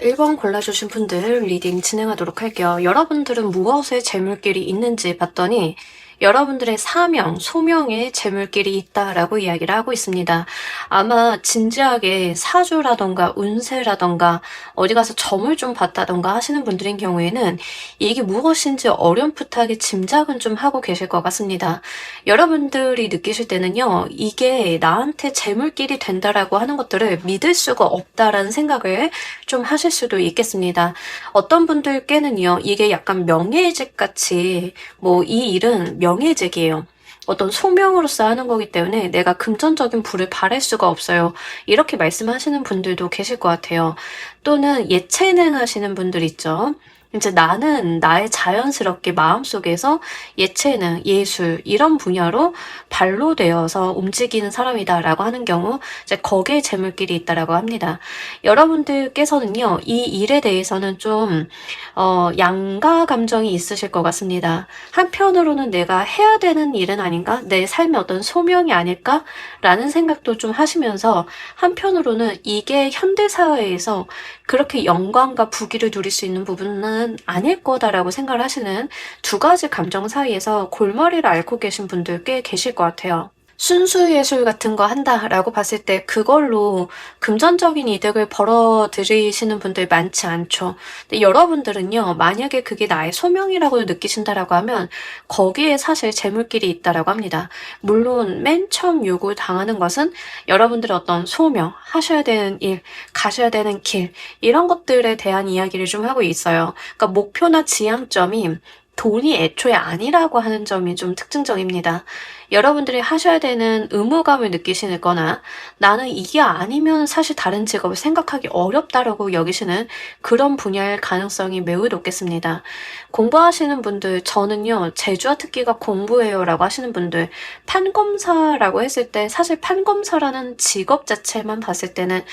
1번 골라주신 분들 리딩 진행하도록 할게요. 여러분들은 무엇에 재물길이 있는지 봤더니 여러분들의 사명, 소명에 재물길이 있다라고 이야기를 하고 있습니다. 아마 진지하게 사주라던가 운세라던가 어디 가서 점을 좀 봤다던가 하시는 분들인 경우에는 이게 무엇인지 어렴풋하게 짐작은 좀 하고 계실 것 같습니다. 여러분들이 느끼실 때는요, 이게 나한테 재물길이 된다라고 하는 것들을 믿을 수가 없다라는 생각을 좀 하실 수도 있겠습니다. 어떤 분들께는요, 이게 약간 명예직 같이 이 일은 명예직이에요. 어떤 소명으로서 하는 거기 때문에 내가 금전적인 부를 바랄 수가 없어요. 이렇게 말씀하시는 분들도 계실 것 같아요. 또는 예체능 하시는 분들 있죠. 이제 나는 나의 자연스럽게 마음속에서 예체능, 예술 이런 분야로 발로 되어서 움직이는 사람이다라고 하는 경우 이제 거기에 재물길이 있다라고 합니다. 여러분들께서는요, 이 일에 대해서는 좀 양가 감정이 있으실 것 같습니다. 한편으로는 내가 해야 되는 일은 아닌가? 내 삶의 어떤 소명이 아닐까라는 생각도 좀 하시면서 한편으로는 이게 현대사회에서 그렇게 영광과 부귀를 누릴 수 있는 부분은 아닐 거다라고 생각을 하시는 두 가지 감정 사이에서 골머리를 앓고 계신 분들 꽤 계실 것 같아요. 순수 예술 같은 거 한다라고 봤을 때 그걸로 금전적인 이득을 벌어들이시는 분들 많지 않죠. 근데 여러분들은요, 만약에 그게 나의 소명이라고 느끼신다라고 하면 거기에 사실 재물길이 있다라고 합니다. 물론 맨 처음 요구당하는 것은 여러분들의 어떤 소명, 하셔야 되는 일, 가셔야 되는 길 이런 것들에 대한 이야기를 좀 하고 있어요. 그러니까 목표나 지향점이 돈이 애초에 아니라고 하는 점이 좀 특징적입니다. 여러분들이 하셔야 되는 의무감을 느끼시거나 나는 이게 아니면 사실 다른 직업을 생각하기 어렵다라고 여기시는 그런 분야일 가능성이 매우 높겠습니다. 공부하시는 분들, 저는요, 재주와 특기가 공부예요 라고 하시는 분들, 판검사라고 했을 때 사실 판검사라는 직업 자체만 봤을 때는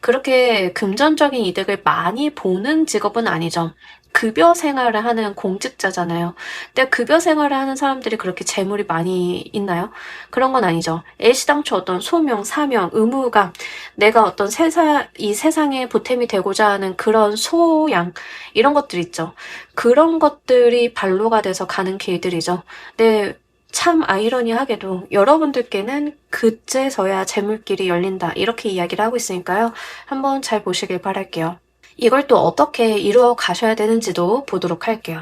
그렇게 금전적인 이득을 많이 보는 직업은 아니죠. 급여 생활을 하는 공직자잖아요. 근데 급여 생활을 하는 사람들이 그렇게 재물이 많이 있나요? 그런 건 아니죠. 애시당초 어떤 소명, 사명, 의무감, 내가 어떤 이 세상에 보탬이 되고자 하는 그런 소양, 이런 것들 있죠. 그런 것들이 발로가 돼서 가는 길들이죠. 근데 참 아이러니하게도 여러분들께는 그제서야 재물길이 열린다. 이렇게 이야기를 하고 있으니까요. 한번 잘 보시길 바랄게요. 이걸 또 어떻게 이루어 가셔야 되는지도 보도록 할게요.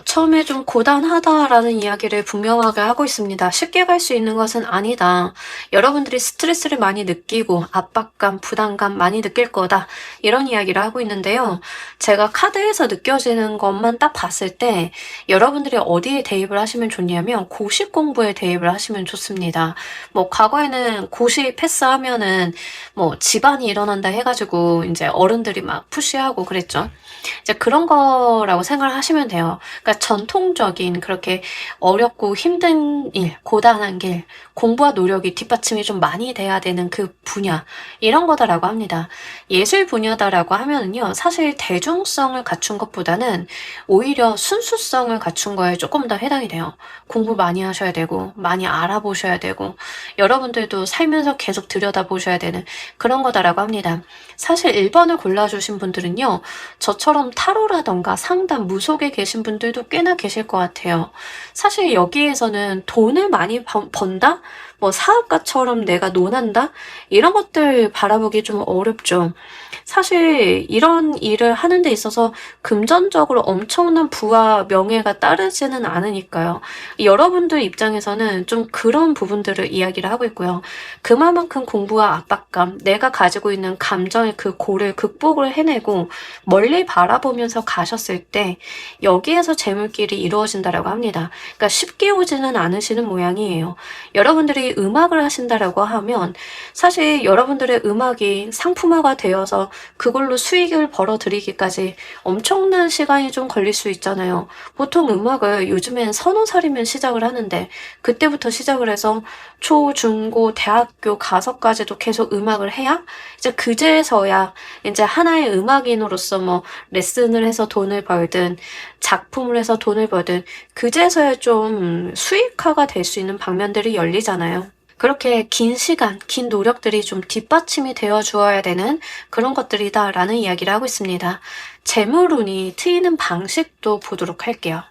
처음에 좀 고단하다라는 이야기를 분명하게 하고 있습니다. 쉽게 갈 수 있는 것은 아니다. 여러분들이 스트레스를 많이 느끼고 압박감, 부담감 많이 느낄 거다. 이런 이야기를 하고 있는데요. 제가 카드에서 느껴지는 것만 딱 봤을 때 여러분들이 어디에 대입을 하시면 좋냐면 고시 공부에 대입을 하시면 좋습니다. 과거에는 고시 패스하면은 집안이 일어난다 해가지고 이제 어른들이 막 푸시하고 그랬죠. 이제 그런 거라고 생각을 하시면 돼요. 그러니까 전통적인 그렇게 어렵고 힘든 일, 고단한 길, 공부와 노력이 뒷받침이 좀 많이 돼야 되는 그 분야, 이런 거다라고 합니다. 예술 분야다라고 하면은요, 사실 대중성을 갖춘 것보다는 오히려 순수성을 갖춘 거에 조금 더 해당이 돼요. 공부 많이 하셔야 되고, 많이 알아보셔야 되고, 여러분들도 살면서 계속 들여다보셔야 되는 그런 거다라고 합니다. 사실 1번을 골라주신 분들은요, 저처럼 타로라던가 상담, 무속에 계신 분들도 꽤나 계실 것 같아요. 사실 여기에서는 돈을 많이 번다? 사업가처럼 내가 논한다? 이런 것들 바라보기 좀 어렵죠. 사실 이런 일을 하는 데 있어서 금전적으로 엄청난 부와 명예가 따르지는 않으니까요. 여러분들 입장에서는 좀 그런 부분들을 이야기를 하고 있고요. 그만큼 공부와 압박감, 내가 가지고 있는 감정의 그 고를 극복을 해내고 멀리 바라보면서 가셨을 때 여기에서 재물길이 이루어진다라고 합니다. 그러니까 쉽게 오지는 않으시는 모양이에요. 여러분들이 음악을 하신다라고 하면 사실 여러분들의 음악이 상품화가 되어서 그걸로 수익을 벌어들이기까지 엄청난 시간이 좀 걸릴 수 있잖아요. 보통 음악을 요즘엔 30살이면 시작을 하는데 그때부터 시작을 해서 초, 중, 고, 대학교 가서까지도 계속 음악을 해야 이제 그제서야 이제 하나의 음악인으로서 뭐 레슨을 해서 돈을 벌든 작품을 해서 돈을 벌든 그제서야 좀 수익화가 될 수 있는 방면들이 열리잖아요. 그렇게 긴 시간, 긴 노력들이 좀 뒷받침이 되어 주어야 되는 그런 것들이다라는 이야기를 하고 있습니다. 재물운이 트이는 방식도 보도록 할게요.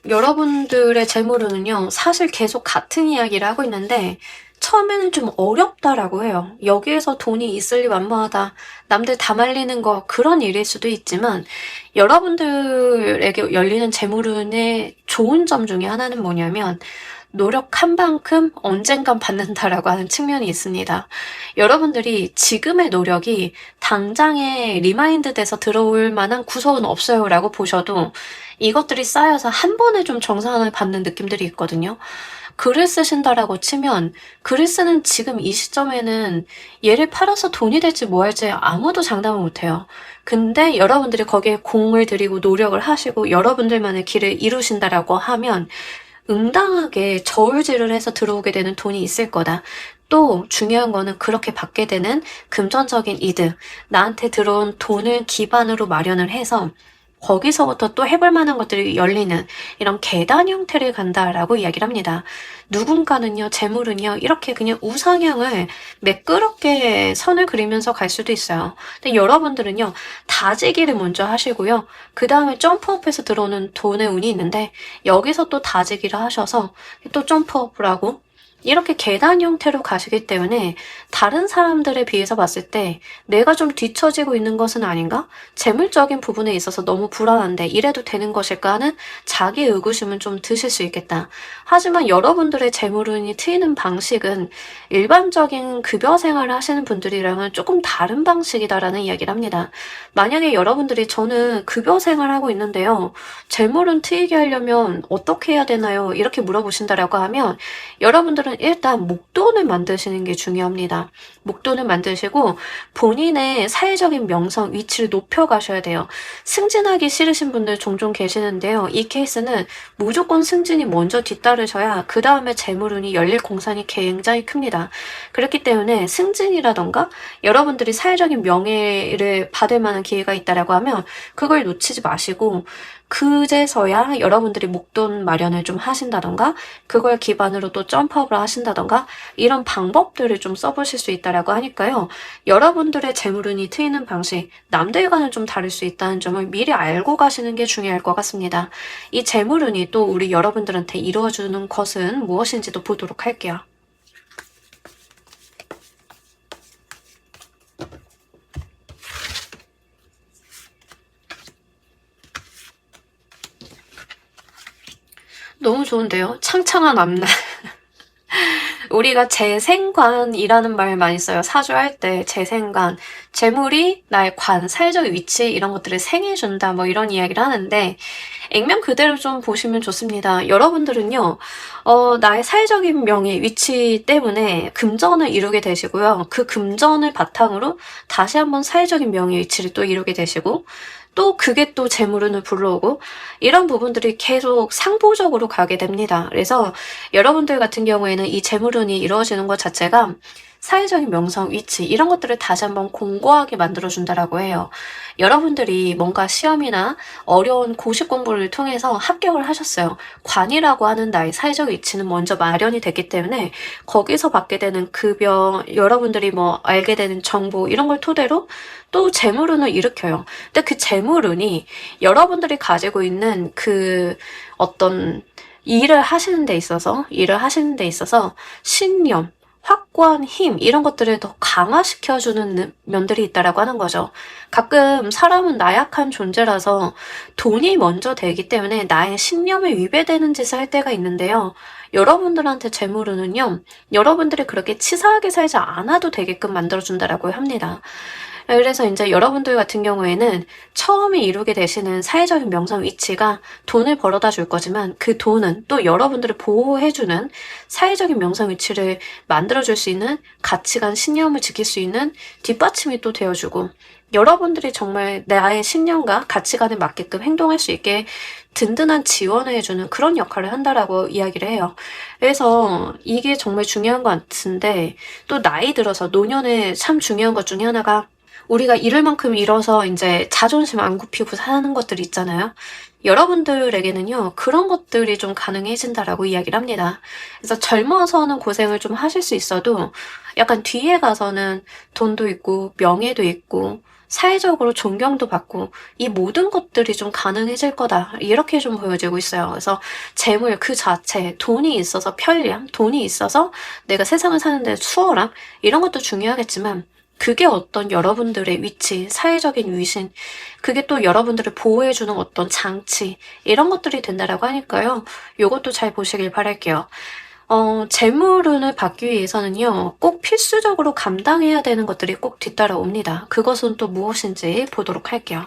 여러분들의 재물운은요, 사실 계속 같은 이야기를 하고 있는데, 처음에는 좀 어렵다라고 해요. 여기에서 돈이 있을리 만무하다. 남들 다 말리는 거 그런 일일 수도 있지만 여러분들에게 열리는 재물운의 좋은 점 중에 하나는 뭐냐면 노력한 만큼 언젠간 받는다라고 하는 측면이 있습니다. 여러분들이 지금의 노력이 당장에 리마인드 돼서 들어올 만한 구석은 없어요 라고 보셔도 이것들이 쌓여서 한 번에 좀 정산을 받는 느낌들이 있거든요. 글을 쓰신다라고 치면 글을 쓰는 지금 이 시점에는 얘를 팔아서 돈이 될지 뭐 할지 아무도 장담을 못해요. 근데 여러분들이 거기에 공을 들이고 노력을 하시고 여러분들만의 길을 이루신다라고 하면 응당하게 저울질을 해서 들어오게 되는 돈이 있을 거다. 또 중요한 거는 그렇게 받게 되는 금전적인 이득, 나한테 들어온 돈을 기반으로 마련을 해서 거기서부터 또 해볼 만한 것들이 열리는 이런 계단 형태를 간다라고 이야기를 합니다. 누군가는요, 재물은요, 이렇게 그냥 우상향을 매끄럽게 선을 그리면서 갈 수도 있어요. 근데 여러분들은요, 다지기를 먼저 하시고요. 그 다음에 점프업해서 들어오는 돈의 운이 있는데, 여기서 또 다지기를 하셔서 또 점프업을 하고, 이렇게 계단 형태로 가시기 때문에 다른 사람들에 비해서 봤을 때 내가 좀 뒤처지고 있는 것은 아닌가? 재물적인 부분에 있어서 너무 불안한데 이래도 되는 것일까 하는 자기 의구심은 좀 드실 수 있겠다. 하지만 여러분들의 재물운이 트이는 방식은 일반적인 급여 생활을 하시는 분들이랑은 조금 다른 방식이다라는 이야기를 합니다. 만약에 여러분들이 저는 급여 생활하고 있는데요. 재물운 트이게 하려면 어떻게 해야 되나요? 이렇게 물어보신다라고 하면 여러분들은 일단 목돈을 만드시는 게 중요합니다. 목돈을 만드시고 본인의 사회적인 명성, 위치를 높여가셔야 돼요. 승진하기 싫으신 분들 종종 계시는데요. 이 케이스는 무조건 승진이 먼저 뒤따르셔야 그 다음에 재물운이 열릴 공산이 굉장히 큽니다. 그렇기 때문에 승진이라던가 여러분들이 사회적인 명예를 받을 만한 기회가 있다라고 하면 그걸 놓치지 마시고 그제서야 여러분들이 목돈 마련을 좀 하신다던가 그걸 기반으로 또 점프업을 하신다던가 이런 방법들을 좀 써보실 수 있다라고 하니까요. 여러분들의 재물운이 트이는 방식 남들과는 좀 다를 수 있다는 점을 미리 알고 가시는 게 중요할 것 같습니다. 이 재물운이 또 우리 여러분들한테 이루어주는 것은 무엇인지도 보도록 할게요. 너무 좋은데요? 창창한 앞날. 우리가 재생관이라는 말 많이 써요. 사주할 때 재생관. 재물이 나의 관, 사회적 위치 이런 것들을 생해준다 뭐 이런 이야기를 하는데 액면 그대로 좀 보시면 좋습니다. 여러분들은요. 나의 사회적인 명예, 위치 때문에 금전을 이루게 되시고요. 그 금전을 바탕으로 다시 한번 사회적인 명예, 위치를 또 이루게 되시고 또 그게 또 재물운을 불러오고 이런 부분들이 계속 상보적으로 가게 됩니다. 그래서 여러분들 같은 경우에는 이 재물운이 이루어지는 것 자체가 사회적인 명성, 위치 이런 것들을 다시 한번 공고하게 만들어준다라고 해요. 여러분들이 뭔가 시험이나 어려운 고시 공부를 통해서 합격을 하셨어요. 관이라고 하는 나의 사회적 위치는 먼저 마련이 됐기 때문에 거기서 받게 되는 급여, 여러분들이 뭐 알게 되는 정보 이런 걸 토대로 또 재물운을 일으켜요. 근데 그 재물운이 여러분들이 가지고 있는 그 어떤 일을 하시는 데 있어서 신념, 확고한 힘 이런 것들을 더 강화시켜주는 면들이 있다라고 하는 거죠. 가끔 사람은 나약한 존재라서 돈이 먼저 되기 때문에 나의 신념에 위배되는 짓을 할 때가 있는데요. 여러분들한테 재물운은요. 여러분들이 그렇게 치사하게 살지 않아도 되게끔 만들어준다라고 합니다. 그래서 이제 여러분들 같은 경우에는 처음에 이루게 되시는 사회적인 명성 위치가 돈을 벌어다 줄 거지만 그 돈은 또 여러분들을 보호해주는 사회적인 명성 위치를 만들어줄 수 있는 가치관, 신념을 지킬 수 있는 뒷받침이 또 되어주고 여러분들이 정말 나의 신념과 가치관에 맞게끔 행동할 수 있게 든든한 지원을 해주는 그런 역할을 한다라고 이야기를 해요. 그래서 이게 정말 중요한 것 같은데 또 나이 들어서 노년에 참 중요한 것 중에 하나가 우리가 잃을 만큼 잃어서 이제 자존심 안 굽히고 사는 것들이 있잖아요. 여러분들에게는요, 그런 것들이 좀 가능해진다라고 이야기를 합니다. 그래서 젊어서는 고생을 좀 하실 수 있어도 약간 뒤에 가서는 돈도 있고 명예도 있고 사회적으로 존경도 받고 이 모든 것들이 좀 가능해질 거다. 이렇게 좀 보여지고 있어요. 그래서 재물 그 자체, 돈이 있어서 편리함, 돈이 있어서 내가 세상을 사는데 수월함, 이런 것도 중요하겠지만 그게 어떤 여러분들의 위치, 사회적인 위신, 그게 또 여러분들을 보호해주는 어떤 장치, 이런 것들이 된다라고 하니까요. 요것도 잘 보시길 바랄게요. 재물운을 받기 위해서는요, 꼭 필수적으로 감당해야 되는 것들이 꼭 뒤따라옵니다. 그것은 또 무엇인지 보도록 할게요.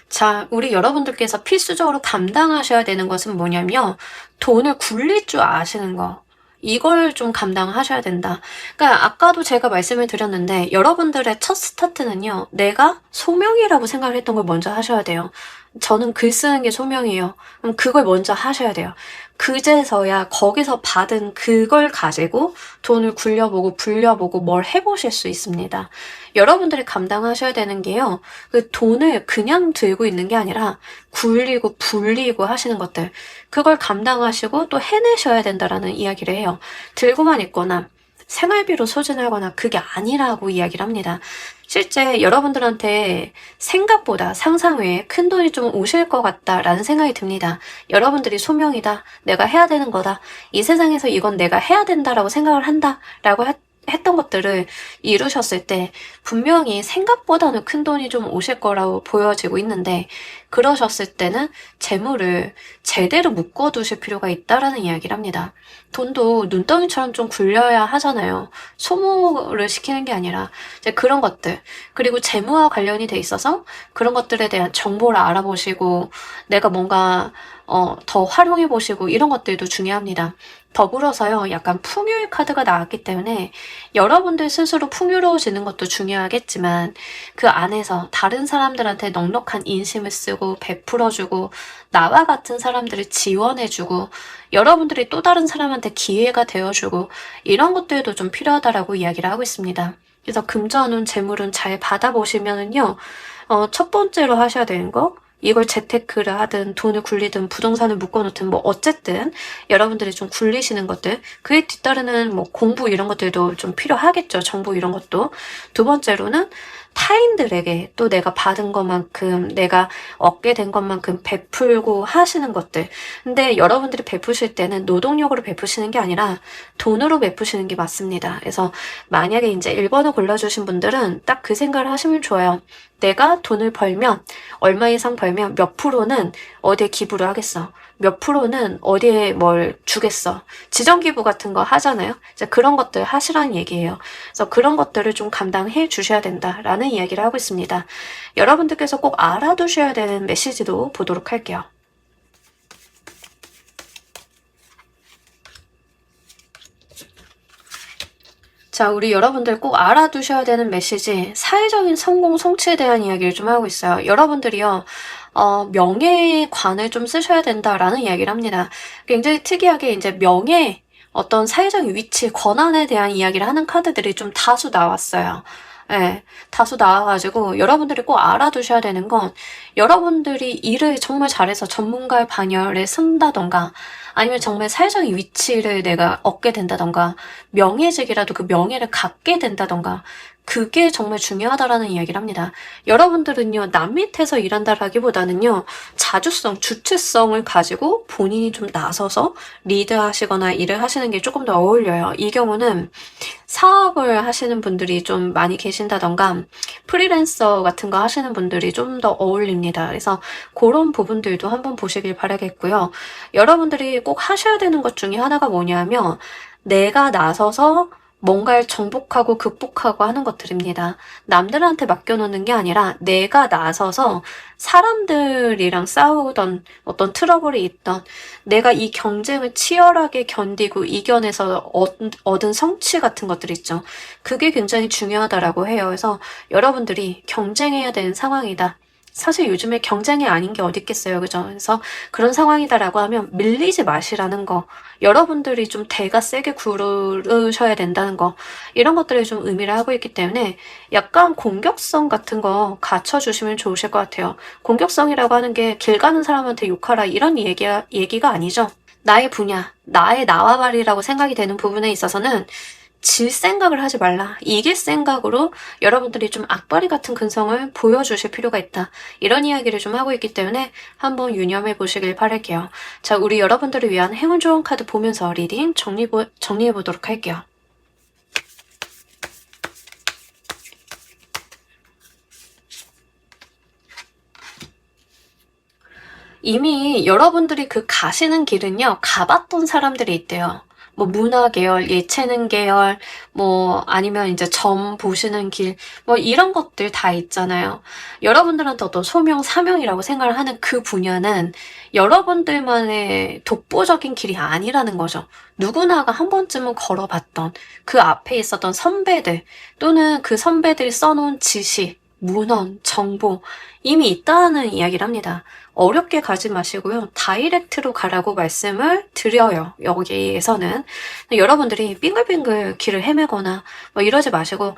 자, 우리 여러분들께서 필수적으로 감당하셔야 되는 것은 뭐냐면, 돈을 굴릴 줄 아시는 거. 이걸 좀 감당하셔야 된다. 그러니까 아까도 제가 말씀을 드렸는데 여러분들의 첫 스타트는요. 내가 소명이라고 생각을 했던 걸 먼저 하셔야 돼요. 저는 글 쓰는 게 소명이에요. 그럼 그걸 먼저 하셔야 돼요. 그제서야 거기서 받은 그걸 가지고 돈을 굴려보고 불려보고 뭘 해보실 수 있습니다. 여러분들이 감당하셔야 되는 게요. 그 돈을 그냥 들고 있는 게 아니라 굴리고 불리고 하시는 것들. 그걸 감당하시고 또 해내셔야 된다라는 이야기를 해요. 들고만 있거나 생활비로 소진하거나 그게 아니라고 이야기를 합니다. 실제 여러분들한테 생각보다 상상 외에 큰 돈이 좀 오실 것 같다라는 생각이 듭니다. 여러분들이 소명이다. 내가 해야 되는 거다. 이 세상에서 이건 내가 해야 된다라고 생각을 한다라고 했던 것들을 이루셨을 때 분명히 생각보다는 큰 돈이 좀 오실 거라고 보여지고 있는데 그러셨을 때는 재물을 제대로 묶어두실 필요가 있다라는 이야기를 합니다. 돈도 눈덩이처럼 좀 굴려야 하잖아요. 소모를 시키는 게 아니라 이제 그런 것들 그리고 재무와 관련이 돼 있어서 그런 것들에 대한 정보를 알아보시고 내가 뭔가 더 활용해보시고 이런 것들도 중요합니다. 더불어서요, 약간 풍요의 카드가 나왔기 때문에 여러분들 스스로 풍요로워지는 것도 중요하겠지만 그 안에서 다른 사람들한테 넉넉한 인심을 쓰고 베풀어주고 나와 같은 사람들을 지원해주고 여러분들이 또 다른 사람한테 기회가 되어주고 이런 것들도 좀 필요하다라고 이야기를 하고 있습니다. 그래서 금전운, 재물운 잘 받아보시면은요, 첫 번째로 하셔야 되는 거, 이걸 재테크를 하든 돈을 굴리든 부동산을 묶어놓든 뭐 어쨌든 여러분들이 좀 굴리시는 것들 그에 뒤따르는 뭐 공부 이런 것들도 좀 필요하겠죠. 정보 이런 것도. 두 번째로는 타인들에게 또 내가 받은 것만큼 내가 얻게 된 것만큼 베풀고 하시는 것들. 근데 여러분들이 베푸실 때는 노동력으로 베푸시는 게 아니라 돈으로 베푸시는 게 맞습니다. 그래서 만약에 이제 1번을 골라주신 분들은 딱 그 생각을 하시면 좋아요. 내가 돈을 벌면 얼마 이상 벌면 몇 프로는 어디에 기부를 하겠어. 몇 프로는 어디에 뭘 주겠어. 지정기부 같은 거 하잖아요. 이제 그런 것들 하시라는 얘기예요. 그래서 그런 것들을 좀 감당해 주셔야 된다라는 이야기를 하고 있습니다. 여러분들께서 꼭 알아두셔야 되는 메시지도 보도록 할게요. 자, 우리 여러분들 꼭 알아두셔야 되는 메시지, 사회적인 성공, 성취에 대한 이야기를 좀 하고 있어요. 여러분들이요, 명예의 관을 좀 쓰셔야 된다라는 이야기를 합니다. 굉장히 특이하게 이제 명예, 어떤 사회적인 위치, 권한에 대한 이야기를 하는 카드들이 좀 다수 나왔어요. 네, 다수 나와가지고 여러분들이 꼭 알아두셔야 되는 건 여러분들이 일을 정말 잘해서 전문가의 반열에 쓴다던가 아니면 정말 사회적인 위치를 내가 얻게 된다던가 명예직이라도 그 명예를 갖게 된다던가 그게 정말 중요하다라는 이야기를 합니다. 여러분들은요, 남 밑에서 일한다라기보다는요, 자주성, 주체성을 가지고 본인이 좀 나서서 리드하시거나 일을 하시는 게 조금 더 어울려요. 이 경우는 사업을 하시는 분들이 좀 많이 계신다던가 프리랜서 같은 거 하시는 분들이 좀 더 어울립니다. 그래서 그런 부분들도 한번 보시길 바라겠고요. 여러분들이 꼭 하셔야 되는 것 중에 하나가 뭐냐면 내가 나서서 뭔가를 정복하고 극복하고 하는 것들입니다. 남들한테 맡겨놓는 게 아니라 내가 나서서 사람들이랑 싸우던 어떤 트러블이 있던 내가 이 경쟁을 치열하게 견디고 이겨내서 얻은 성취 같은 것들 있죠. 그게 굉장히 중요하다라고 해요. 그래서 여러분들이 경쟁해야 되는 상황이다. 사실 요즘에 경쟁이 아닌 게 어디 있겠어요. 그죠? 그래서 그런 상황이다라고 하면 밀리지 마시라는 거. 여러분들이 좀 대가 세게 구르셔야 된다는 거. 이런 것들을 좀 의미를 하고 있기 때문에 약간 공격성 같은 거 갖춰주시면 좋으실 것 같아요. 공격성이라고 하는 게 길 가는 사람한테 욕하라 이런 얘기가 아니죠. 나의 분야, 나의 나와바리라고 생각이 되는 부분에 있어서는 질 생각을 하지 말라. 이길 생각으로 여러분들이 좀 악바리 같은 근성을 보여주실 필요가 있다. 이런 이야기를 좀 하고 있기 때문에 한번 유념해 보시길 바랄게요. 자, 우리 여러분들을 위한 행운 좋은 카드 보면서 리딩 정리해 보도록 할게요. 이미 여러분들이 그 가시는 길은요, 가봤던 사람들이 있대요. 뭐 문화 계열, 예체능 계열, 뭐 아니면 이제 점 보시는 길, 뭐 이런 것들 다 있잖아요. 여러분들한테 어떤 소명, 사명이라고 생각을 하는 그 분야는 여러분들만의 독보적인 길이 아니라는 거죠. 누구나가 한 번쯤은 걸어봤던 그 앞에 있었던 선배들 또는 그 선배들이 써놓은 지식, 문헌, 정보 이미 있다는 이야기를 합니다. 어렵게 가지 마시고요. 다이렉트로 가라고 말씀을 드려요. 여기에서는. 여러분들이 빙글빙글 길을 헤매거나 뭐 이러지 마시고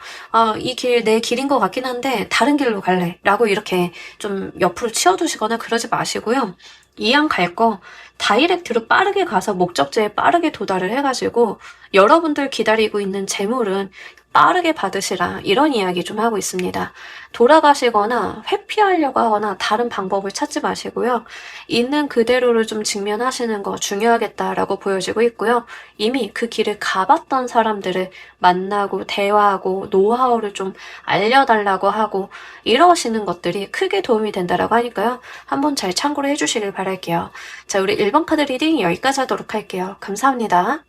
이 길 내 길인 것 같긴 한데 다른 길로 갈래 라고 이렇게 좀 옆으로 치워두시거나 그러지 마시고요. 이왕 갈 거 다이렉트로 빠르게 가서 목적지에 빠르게 도달을 해가지고 여러분들 기다리고 있는 재물은 빠르게 받으시라 이런 이야기 좀 하고 있습니다. 돌아가시거나 회피하려고 하거나 다른 방법을 찾지 마시고요. 있는 그대로를 좀 직면하시는 거 중요하겠다라고 보여지고 있고요. 이미 그 길을 가봤던 사람들을 만나고 대화하고 노하우를 좀 알려달라고 하고 이러시는 것들이 크게 도움이 된다라고 하니까요. 한번 잘 참고를 해주시길 바랄게요. 자, 우리 1번 카드 리딩 여기까지 하도록 할게요. 감사합니다.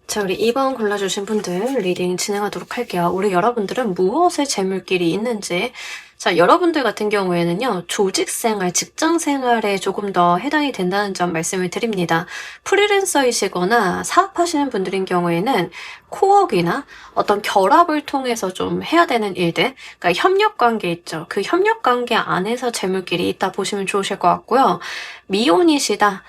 자, 우리 2번 골라주신 분들 리딩 진행하도록 할게요. 우리 여러분들은 무엇의 재물길이 있는지. 자, 여러분들 같은 경우에는요, 조직생활, 직장생활에 조금 더 해당이 된다는 점 말씀을 드립니다. 프리랜서이시거나 사업하시는 분들인 경우에는 코업이나 어떤 결합을 통해서 좀 해야 되는 일들, 그러니까 협력관계 있죠. 그 협력관계 안에서 재물길이 있다 보시면 좋으실 것 같고요. 미혼이시다.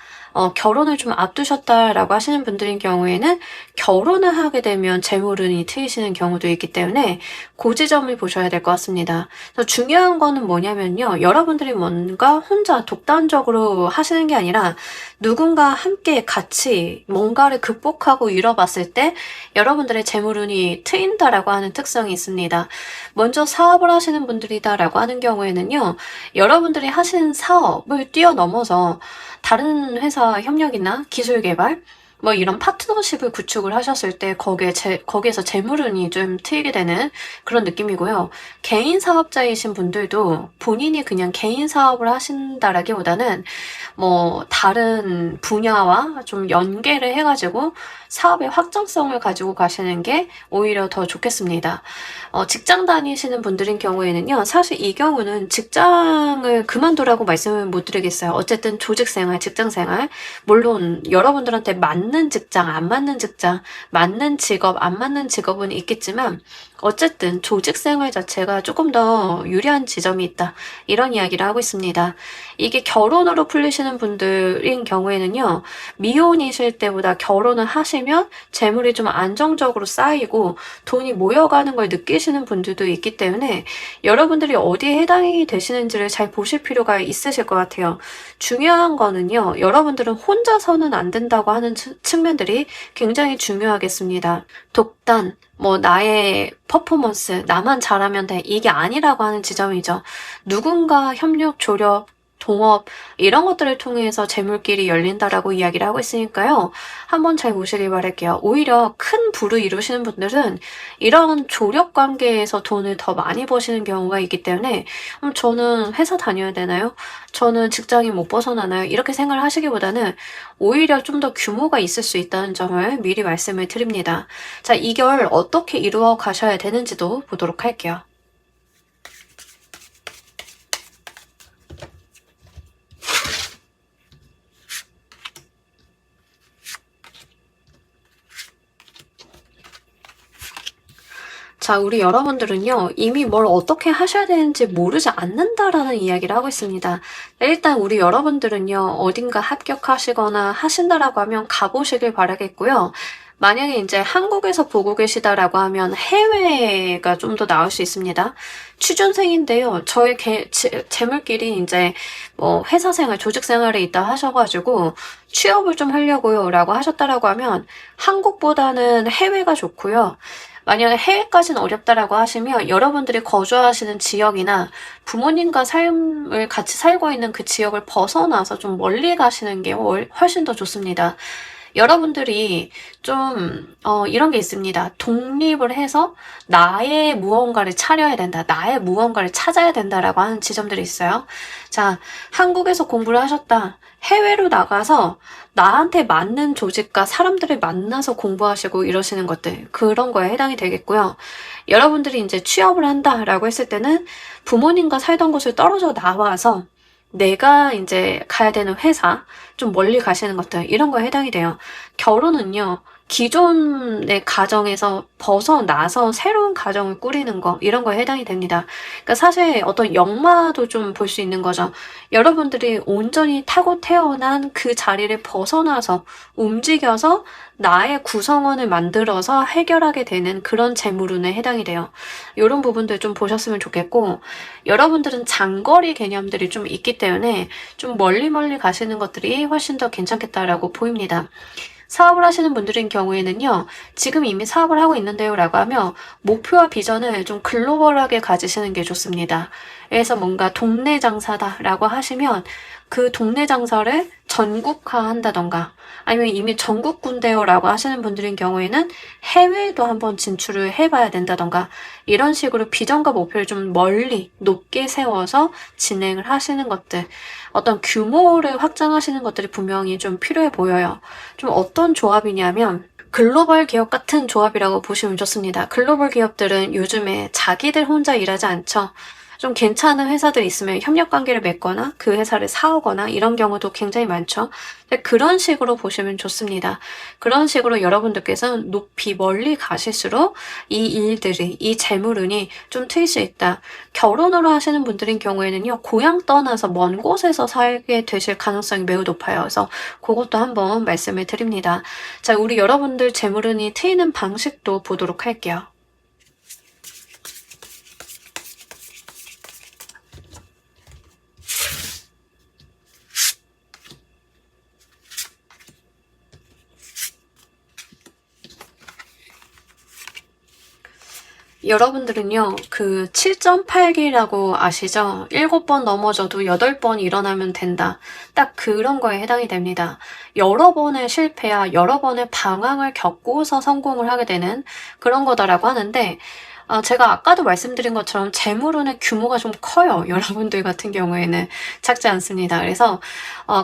결혼을 좀 앞두셨다라고 하시는 분들인 경우에는 결혼을 하게 되면 재물운이 트이시는 경우도 있기 때문에 그 지점을 보셔야 될 것 같습니다. 그래서 중요한 거는 뭐냐면요. 여러분들이 뭔가 혼자 독단적으로 하시는 게 아니라 누군가 함께 같이 뭔가를 극복하고 이뤄봤을 때 여러분들의 재물운이 트인다라고 하는 특성이 있습니다. 먼저 사업을 하시는 분들이다라고 하는 경우에는요. 여러분들이 하시는 사업을 뛰어넘어서 다른 회사 협력이나 기술 개발, 뭐 이런 파트너십을 구축을 하셨을 때 거기에서 재물운이 좀 트이게 되는 그런 느낌이고요. 개인 사업자이신 분들도 본인이 그냥 개인 사업을 하신다라기보다는 뭐 다른 분야와 좀 연계를 해가지고 사업의 확장성을 가지고 가시는 게 오히려 더 좋겠습니다. 직장 다니시는 분들인 경우에는요. 사실 이 경우는 직장을 그만두라고 말씀을 못 드리겠어요. 어쨌든 조직생활, 직장생활 물론 여러분들한테 맞는 직장, 안 맞는 직장, 맞는 직업, 안 맞는 직업은 있겠지만 어쨌든 조직생활 자체가 조금 더 유리한 지점이 있다. 이런 이야기를 하고 있습니다. 이게 결혼으로 풀리시는 분들인 경우에는요. 미혼이실 때보다 결혼을 하시면 재물이 좀 안정적으로 쌓이고 돈이 모여가는 걸 느끼시는 분들도 있기 때문에 여러분들이 어디에 해당이 되시는지를 잘 보실 필요가 있으실 것 같아요. 중요한 거는요. 여러분들은 혼자서는 안 된다고 하는 측면들이 굉장히 중요하겠습니다. 독단, 나의 퍼포먼스, 나만 잘하면 돼. 이게 아니라고 하는 지점이죠. 누군가 협력, 조력, 동업 이런 것들을 통해서 재물길이 열린다라고 이야기를 하고 있으니까요. 한번 잘 보시길 바랄게요. 오히려 큰 부를 이루시는 분들은 이런 조력 관계에서 돈을 더 많이 버시는 경우가 있기 때문에 저는 회사 다녀야 되나요? 저는 직장인 못 벗어나나요? 이렇게 생각을 하시기보다는 오히려 좀 더 규모가 있을 수 있다는 점을 미리 말씀을 드립니다. 자, 이걸 어떻게 이루어 가셔야 되는지도 보도록 할게요. 자, 우리 여러분들은요, 이미 뭘 어떻게 하셔야 되는지 모르지 않는다라는 이야기를 하고 있습니다. 일단 우리 여러분들은요, 어딘가 합격하시거나 하신다라고 하면 가보시길 바라겠고요. 만약에 이제 한국에서 보고 계시다라고 하면 해외가 좀 더 나을 수 있습니다. 취준생인데요, 저의 재물끼리 이제 회사 생활, 조직 생활에 있다 하셔가지고 취업을 좀 하려고요 라고 하셨다라고 하면 한국보다는 해외가 좋고요. 만약에 해외까지는 어렵다라고 하시면 여러분들이 거주하시는 지역이나 부모님과 삶을 같이 살고 있는 그 지역을 벗어나서 좀 멀리 가시는 게 훨씬 더 좋습니다. 여러분들이 좀 이런 게 있습니다. 독립을 해서 나의 무언가를 차려야 된다. 나의 무언가를 찾아야 된다라고 하는 지점들이 있어요. 자, 한국에서 공부를 하셨다. 해외로 나가서 나한테 맞는 조직과 사람들을 만나서 공부하시고 이러시는 것들, 그런 거에 해당이 되겠고요. 여러분들이 이제 취업을 한다라고 했을 때는 부모님과 살던 곳을 떨어져 나와서 내가 이제 가야 되는 회사, 좀 멀리 가시는 것들, 이런 거에 해당이 돼요. 결혼은요, 기존의 가정에서 벗어나서 새로운 가정을 꾸리는 거, 이런 거에 해당이 됩니다. 그러니까 사실 어떤 역마도 좀 볼 수 있는 거죠. 여러분들이 온전히 타고 태어난 그 자리를 벗어나서 움직여서 나의 구성원을 만들어서 해결하게 되는 그런 재물운에 해당이 돼요. 이런 부분들 좀 보셨으면 좋겠고, 여러분들은 장거리 개념들이 좀 있기 때문에 좀 멀리 가시는 것들이 훨씬 더 괜찮겠다라고 보입니다. 사업을 하시는 분들인 경우에는요, 지금 이미 사업을 하고 있는데요 라고 하면 목표와 비전을 좀 글로벌하게 가지시는 게 좋습니다. 그래서 뭔가 동네 장사다 라고 하시면 그 동네 장사를 전국화 한다던가, 아니면 이미 전국군대요 라고 하시는 분들인 경우에는 해외도 한번 진출을 해봐야 된다던가, 이런 식으로 비전과 목표를 좀 멀리 높게 세워서 진행을 하시는 것들, 어떤 규모를 확장하시는 것들이 분명히 좀 필요해 보여요. 좀 어떤 조합이냐면 글로벌 기업 같은 조합이라고 보시면 좋습니다. 글로벌 기업들은 요즘에 자기들 혼자 일하지 않죠. 좀 괜찮은 회사들 있으면 협력 관계를 맺거나 그 회사를 사오거나 이런 경우도 굉장히 많죠. 그런 식으로 보시면 좋습니다. 그런 식으로 여러분들께서는 높이 멀리 가실수록 이 일들이, 이 재물운이 좀 트일 수 있다. 결혼을 하시는 분들인 경우에는요, 고향 떠나서 먼 곳에서 살게 되실 가능성이 매우 높아요. 그래서 그것도 한번 말씀을 드립니다. 자, 우리 여러분들 재물운이 트이는 방식도 보도록 할게요. 여러분들은요, 그 7.8기라고 아시죠? 7번 넘어져도 8번 일어나면 된다. 딱 그런 거에 해당이 됩니다. 여러 번의 실패야 여러 번의 방황을 겪고서 성공을 하게 되는 그런 거다라고 하는데, 제가 아까도 말씀드린 것처럼 재물운의 규모가 좀 커요. 여러분들 같은 경우에는 작지 않습니다. 그래서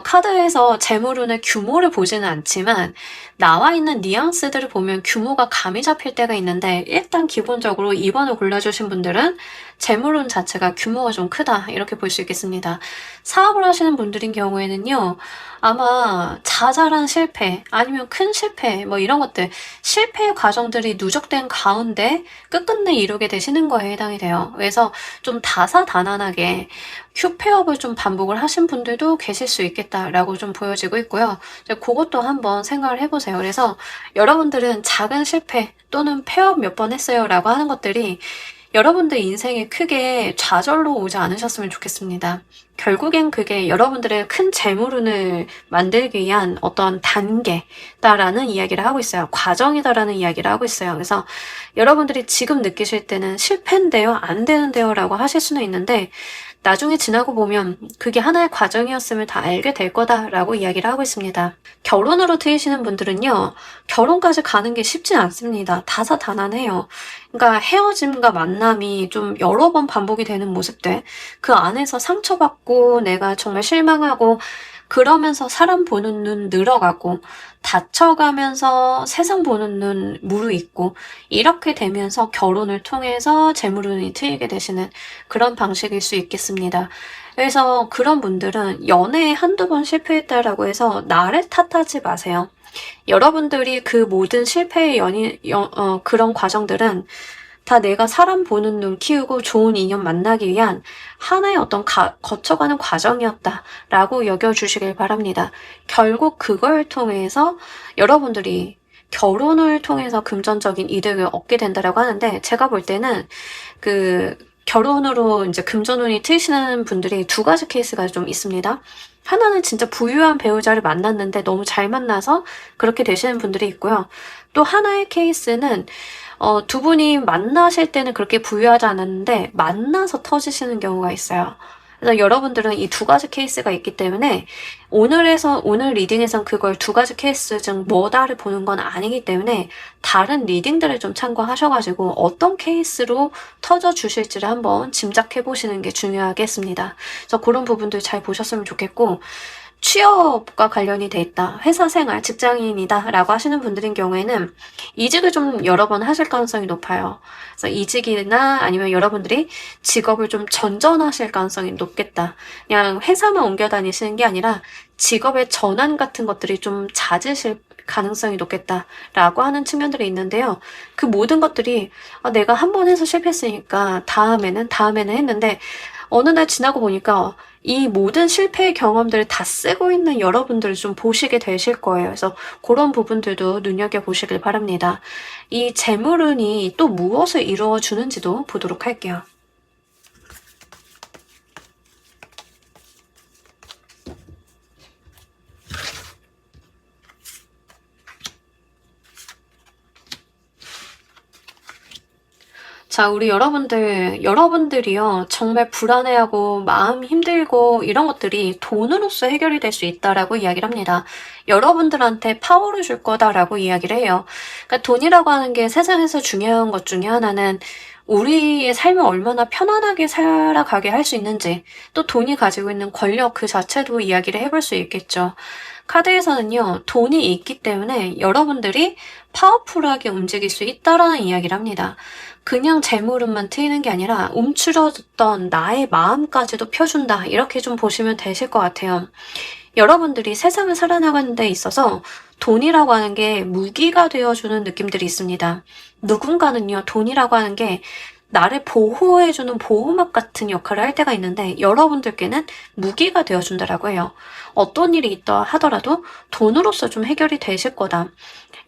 카드에서 재물운의 규모를 보지는 않지만 나와 있는 뉘앙스들을 보면 규모가 감이 잡힐 때가 있는데, 일단 기본적으로 2번을 골라주신 분들은 재물운 자체가 규모가 좀 크다, 이렇게 볼 수 있겠습니다. 사업을 하시는 분들인 경우에는요, 아마 자잘한 실패 아니면 큰 실패 이런 것들, 실패의 과정들이 누적된 가운데 끝끝내 이루게 되시는 거에 해당이 돼요. 그래서 좀 다사다난하게 휴폐업을 좀 반복을 하신 분들도 계실 수 있겠다라고 좀 보여지고 있고요. 그것도 한번 생각을 해보세요. 그래서 여러분들은 작은 실패 또는 폐업 몇 번 했어요 라고 하는 것들이 여러분들 인생에 크게 좌절로 오지 않으셨으면 좋겠습니다. 결국엔 그게 여러분들의 큰 재물운을 만들기 위한 어떤 단계다라는 이야기를 하고 있어요. 과정이다라는 이야기를 하고 있어요. 그래서 여러분들이 지금 느끼실 때는 실패인데요, 안 되는데요 라고 하실 수는 있는데, 나중에 지나고 보면 그게 하나의 과정이었음을 다 알게 될 거다라고 이야기를 하고 있습니다. 결혼으로 트이시는 분들은요, 결혼까지 가는 게 쉽지 않습니다. 다사다난해요. 그러니까 헤어짐과 만남이 좀 여러 번 반복이 되는 모습들, 그 안에서 상처받고 내가 정말 실망하고, 그러면서 사람 보는 눈 늘어가고, 다쳐가면서 세상 보는 눈 무르익고, 이렇게 되면서 결혼을 통해서 재물운이 트이게 되시는 그런 방식일 수 있겠습니다. 그래서 그런 분들은 연애에 한두 번 실패했다라고 해서 나를 탓하지 마세요. 여러분들이 그 모든 실패의 그런 과정들은 다 내가 사람 보는 눈 키우고 좋은 인연 만나기 위한 하나의 어떤 거쳐가는 과정이었다라고 여겨주시길 바랍니다. 결국 그걸 통해서 여러분들이 결혼을 통해서 금전적인 이득을 얻게 된다라고 하는데, 제가 볼 때는 그 결혼으로 이제 금전운이 트이시는 분들이 두 가지 케이스가 좀 있습니다. 하나는 진짜 부유한 배우자를 만났는데 너무 잘 만나서 그렇게 되시는 분들이 있고요. 또 하나의 케이스는 두 분이 만나실 때는 그렇게 부유하지 않았는데 만나서 터지시는 경우가 있어요. 그래서 여러분들은 이 두 가지 케이스가 있기 때문에 오늘 리딩에선 그걸 두 가지 케이스 중 뭐다를 보는 건 아니기 때문에 다른 리딩들을 좀 참고하셔가지고 어떤 케이스로 터져 주실지를 한번 짐작해 보시는 게 중요하겠습니다. 그래서 그런 부분들 잘 보셨으면 좋겠고, 취업과 관련이 돼 있다, 회사 생활, 직장인이다 라고 하시는 분들인 경우에는 이직을 좀 여러 번 하실 가능성이 높아요. 그래서 이직이나 아니면 여러분들이 직업을 좀 전전하실 가능성이 높겠다. 그냥 회사만 옮겨 다니시는 게 아니라 직업의 전환 같은 것들이 좀 잦으실 가능성이 높겠다라고 하는 측면들이 있는데요. 그 모든 것들이 내가 한 번 해서 실패했으니까 다음에는 했는데, 어느 날 지나고 보니까 이 모든 실패의 경험들을 다 쓰고 있는 여러분들을 좀 보시게 되실 거예요. 그래서 그런 부분들도 눈여겨보시길 바랍니다. 이 재물운이 또 무엇을 이루어주는지도 보도록 할게요. 자, 우리 여러분들이요, 정말 불안해하고 마음 힘들고 이런 것들이 돈으로서 해결이 될 수 있다라고 이야기를 합니다. 여러분들한테 파워를 줄 거다라고 이야기를 해요. 그러니까 돈이라고 하는 게 세상에서 중요한 것 중에 하나는 우리의 삶을 얼마나 편안하게 살아가게 할 수 있는지, 또 돈이 가지고 있는 권력 그 자체도 이야기를 해볼 수 있겠죠. 카드에서는요, 돈이 있기 때문에 여러분들이 파워풀하게 움직일 수 있다라는 이야기를 합니다. 그냥 재물운만 트이는 게 아니라 움츠러졌던 나의 마음까지도 펴준다, 이렇게 좀 보시면 되실 것 같아요. 여러분들이 세상을 살아나가는 데 있어서 돈이라고 하는 게 무기가 되어주는 느낌들이 있습니다. 누군가는요, 돈이라고 하는 게 나를 보호해주는 보호막 같은 역할을 할 때가 있는데, 여러분들께는 무기가 되어준다라고 해요. 어떤 일이 있다 하더라도 돈으로서 좀 해결이 되실 거다.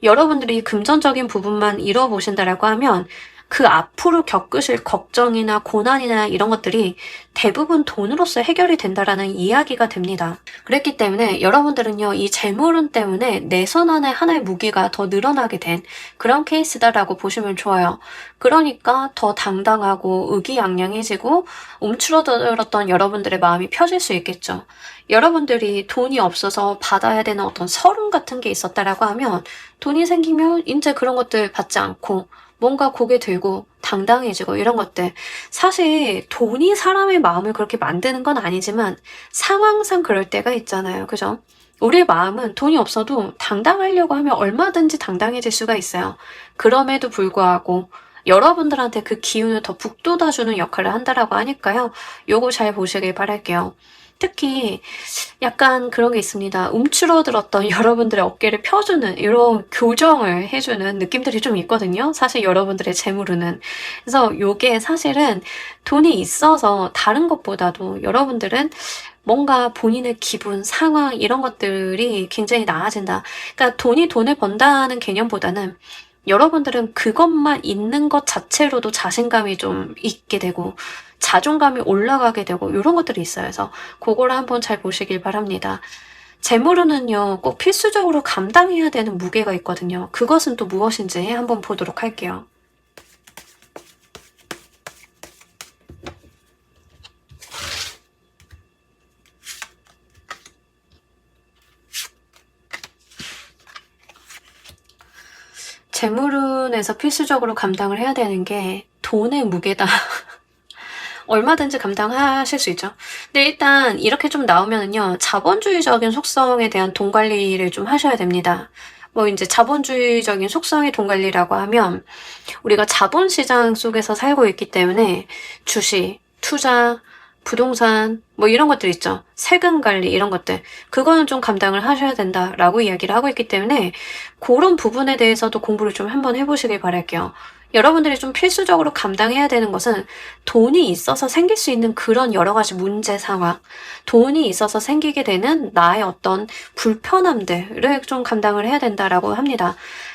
여러분들이 금전적인 부분만 이뤄보신다라고 하면 그 앞으로 겪으실 걱정이나 고난이나 이런 것들이 대부분 돈으로서 해결이 된다라는 이야기가 됩니다. 그랬기 때문에 여러분들은요, 이 재물운 때문에 내 손 안에 하나의 무기가 더 늘어나게 된 그런 케이스다라고 보시면 좋아요. 그러니까 더 당당하고 의기양양해지고 움츠러들었던 여러분들의 마음이 펴질 수 있겠죠. 여러분들이 돈이 없어서 받아야 되는 어떤 서름 같은 게 있었다라고 하면, 돈이 생기면 이제 그런 것들 받지 않고 뭔가 고개 들고 당당해지고 이런 것들, 사실 돈이 사람의 마음을 그렇게 만드는 건 아니지만 상황상 그럴 때가 있잖아요. 그죠? 우리의 마음은 돈이 없어도 당당하려고 하면 얼마든지 당당해질 수가 있어요. 그럼에도 불구하고 여러분들한테 그 기운을 더 북돋아주는 역할을 한다라고 하니까요. 요거 잘 보시길 바랄게요. 특히 약간 그런 게 있습니다. 움츠러들었던 여러분들의 어깨를 펴주는 이런 교정을 해주는 느낌들이 좀 있거든요. 사실 여러분들의 재물운은. 그래서 요게 사실은 돈이 있어서 다른 것보다도 여러분들은 뭔가 본인의 기분, 상황 이런 것들이 굉장히 나아진다. 그러니까 돈을 번다는 개념보다는 여러분들은 그것만 있는 것 자체로도 자신감이 좀 있게 되고 자존감이 올라가게 되고 이런 것들이 있어요. 그래서 그거를 한번 잘 보시길 바랍니다. 재물운은요, 꼭 필수적으로 감당해야 되는 무게가 있거든요. 그것은 또 무엇인지 한번 보도록 할게요. 재물운에서 필수적으로 감당을 해야 되는 게 돈의 무게다. 얼마든지 감당하실 수 있죠. 근데 일단 이렇게 좀 나오면은요, 자본주의적인 속성에 대한 돈 관리를 좀 하셔야 됩니다. 뭐 이제 자본주의적인 속성의 돈 관리라고 하면 우리가 자본시장 속에서 살고 있기 때문에 주식, 투자, 부동산 뭐 이런 것들 있죠. 세금 관리 이런 것들. 그거는 좀 감당을 하셔야 된다라고 이야기를 하고 있기 때문에 그런 부분에 대해서도 공부를 좀 한번 해보시길 바랄게요. 여러분들이 좀 필수적으로 감당해야 되는 것은 돈이 있어서 생길 수 있는 그런 여러 가지 문제 상황, 돈이 있어서 생기게 되는 나의 어떤 불편함들을 좀 감당을 해야 된다라고 합니다.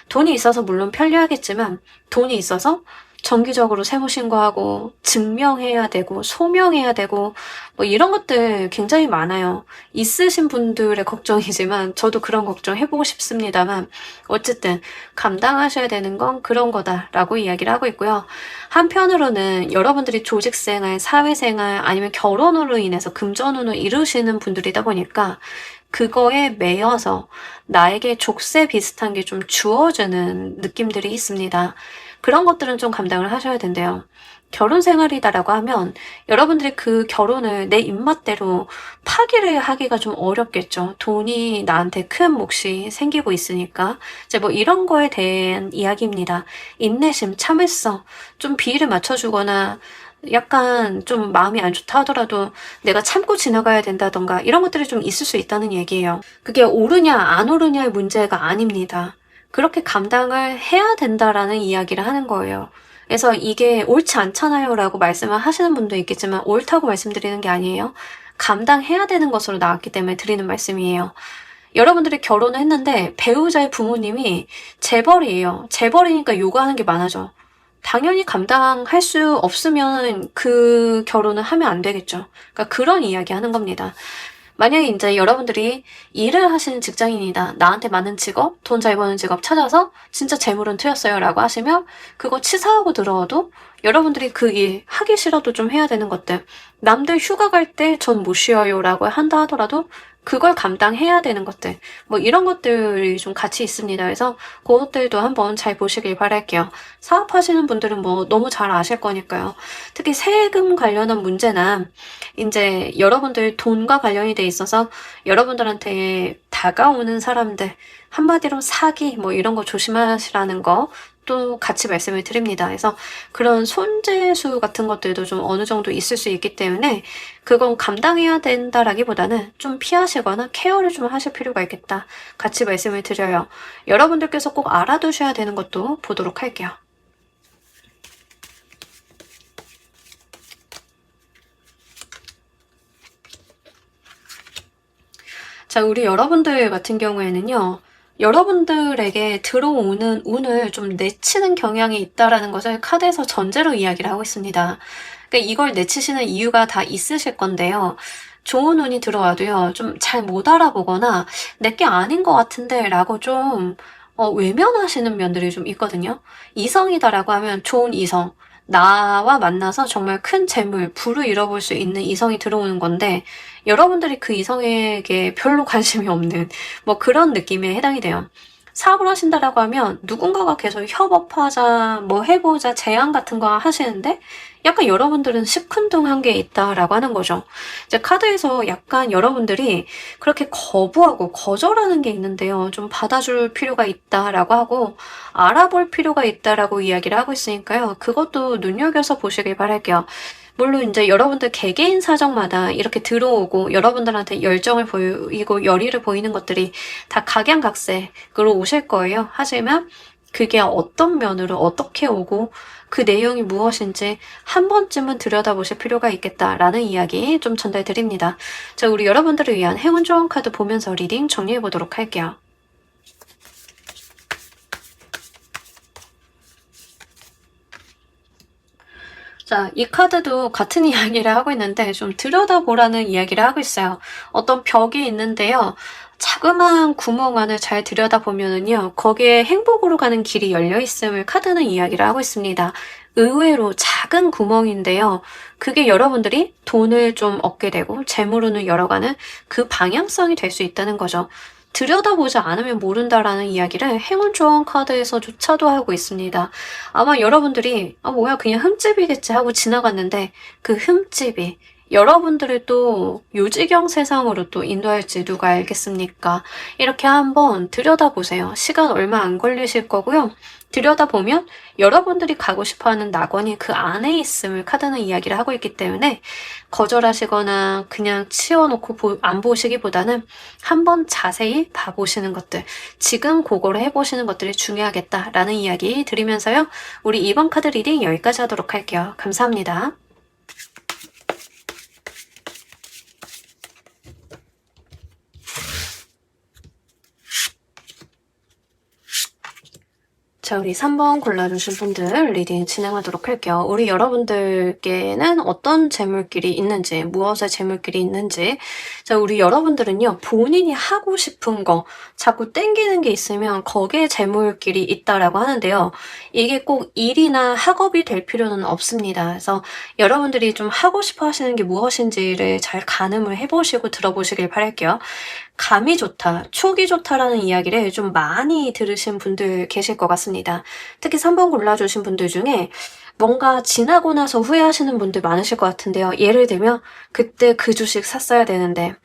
돈이 있어서 물론 편리하겠지만 돈이 있어서 정기적으로 세무신고하고 증명해야 되고 소명해야 되고 뭐 이런 것들 굉장히 많아요. 있으신 분들의 걱정이지만 저도 그런 걱정 해보고 싶습니다만 어쨌든 감당하셔야 되는 건 그런 거다라고 이야기를 하고 있고요. 한편으로는 여러분들이 조직생활, 사회생활 아니면 결혼으로 인해서 금전운을 이루시는 분들이다 보니까 그거에 매여서 나에게 족쇄 비슷한 게 좀 주어지는 느낌들이 있습니다. 그런 것들은 좀 감당을 하셔야 된대요. 결혼 생활이다라고 하면 여러분들이 그 결혼을 내 입맛대로 파기를 하기가 좀 어렵겠죠. 돈이 나한테 큰 몫이 생기고 있으니까. 이제 뭐 이런 거에 대한 이야기입니다. 인내심, 참을성, 좀 비위를 맞춰주거나 약간 좀 마음이 안 좋다 하더라도 내가 참고 지나가야 된다던가 이런 것들이 좀 있을 수 있다는 얘기예요. 그게 옳으냐 안 옳으냐의 문제가 아닙니다. 그렇게 감당을 해야 된다라는 이야기를 하는 거예요. 그래서 이게 옳지 않잖아요 라고 말씀을 하시는 분도 있겠지만 옳다고 말씀드리는 게 아니에요. 감당해야 되는 것으로 나왔기 때문에 드리는 말씀이에요. 여러분들이 결혼을 했는데 배우자의 부모님이 재벌이에요. 재벌이니까 요구하는 게 많아져. 당연히 감당할 수 없으면 그 결혼을 하면 안 되겠죠. 그러니까 그런 이야기 하는 겁니다. 만약에 이제 여러분들이 일을 하시는 직장인이다. 나한테 맞는 직업, 돈 잘 버는 직업 찾아서 진짜 재물은 트였어요 라고 하시면 그거 치사하고 들어도 여러분들이 그 일 하기 싫어도 좀 해야 되는 것들. 남들 휴가 갈 때 전 못 쉬어요 라고 한다 하더라도 그걸 감당해야 되는 것들. 뭐 이런 것들이 좀 같이 있습니다. 그래서 그것들도 한번 잘 보시길 바랄게요. 사업하시는 분들은 뭐 너무 잘 아실 거니까요. 특히 세금 관련한 문제나 이제 여러분들 돈과 관련이 돼 있어서 여러분들한테 다가오는 사람들 한마디로 사기 뭐 이런 거 조심하시라는 거 또 같이 말씀을 드립니다. 그래서 그런 손재수 같은 것들도 좀 어느 정도 있을 수 있기 때문에 그건 감당해야 된다라기보다는 좀 피하시거나 케어를 좀 하실 필요가 있겠다. 같이 말씀을 드려요. 여러분들께서 꼭 알아두셔야 되는 것도 보도록 할게요. 자, 우리 여러분들 같은 경우에는요. 여러분들에게 들어오는 운을 좀 내치는 경향이 있다라는 것을 카드에서 전제로 이야기를 하고 있습니다. 그러니까 이걸 내치시는 이유가 다 있으실 건데요. 좋은 운이 들어와도요. 좀 잘 못 알아보거나 내게 아닌 것 같은데 라고 좀 외면하시는 면들이 좀 있거든요. 이성이다라고 하면 좋은 이성. 나와 만나서 정말 큰 재물, 부를 잃어볼 수 있는 이성이 들어오는 건데 여러분들이 그 이성에게 별로 관심이 없는 뭐 그런 느낌에 해당이 돼요. 사업을 하신다라고 하면 누군가가 계속 협업하자, 뭐 해보자, 제안 같은 거 하시는데 약간 여러분들은 시큰둥한 게 있다라고 하는 거죠. 이제 카드에서 약간 여러분들이 그렇게 거부하고 거절하는 게 있는데요. 좀 받아줄 필요가 있다라고 하고 알아볼 필요가 있다라고 이야기를 하고 있으니까요. 그것도 눈여겨서 보시길 바랄게요. 물론 이제 여러분들 개개인 사정마다 이렇게 들어오고 여러분들한테 열정을 보이고 열의를 보이는 것들이 다 각양각색으로 오실 거예요. 하지만 그게 어떤 면으로 어떻게 오고 그 내용이 무엇인지 한 번쯤은 들여다보실 필요가 있겠다라는 이야기 좀 전달드립니다. 자, 우리 여러분들을 위한 행운 좋은 카드 보면서 리딩 정리해보도록 할게요. 자, 이 카드도 같은 이야기를 하고 있는데 좀 들여다보라는 이야기를 하고 있어요. 어떤 벽이 있는데요. 자그마한 구멍 안을 잘 들여다보면은요, 거기에 행복으로 가는 길이 열려 있음을 카드는 이야기를 하고 있습니다. 의외로 작은 구멍인데요. 그게 여러분들이 돈을 좀 얻게 되고 재물운을 열어가는 그 방향성이 될 수 있다는 거죠. 들여다보지 않으면 모른다라는 이야기를 행운 조언 카드에서조차도 하고 있습니다. 아마 여러분들이 아 뭐야 그냥 흠집이겠지 하고 지나갔는데 그 흠집이 여러분들을 또 요지경 세상으로 또 인도할지 누가 알겠습니까? 이렇게 한번 들여다보세요. 시간 얼마 안 걸리실 거고요. 들여다보면 여러분들이 가고 싶어하는 낙원이 그 안에 있음을 카드는 이야기를 하고 있기 때문에 거절하시거나 그냥 치워놓고 안 보시기보다는 한번 자세히 봐보시는 것들, 지금 그거를 해보시는 것들이 중요하겠다라는 이야기 드리면서요. 우리 이번 카드 리딩 여기까지 하도록 할게요. 감사합니다. 자, 우리 3번 골라주신 분들 리딩 진행하도록 할게요. 우리 여러분들께는 어떤 재물길이 있는지, 무엇의 재물길이 있는지. 자, 우리 여러분들은요, 본인이 하고 싶은 거, 자꾸 땡기는 게 있으면 거기에 재물길이 있다라고 하는데요. 이게 꼭 일이나 학업이 될 필요는 없습니다. 그래서 여러분들이 좀 하고 싶어 하시는 게 무엇인지를 잘 가늠을 해보시고 들어보시길 바랄게요. 감이 좋다, 촉이 좋다라는 이야기를 좀 많이 들으신 분들 계실 것 같습니다. 특히 3번 골라주신 분들 중에 뭔가 지나고 나서 후회하시는 분들 많으실 것 같은데요. 예를 들면 그때 그 주식 샀어야 되는데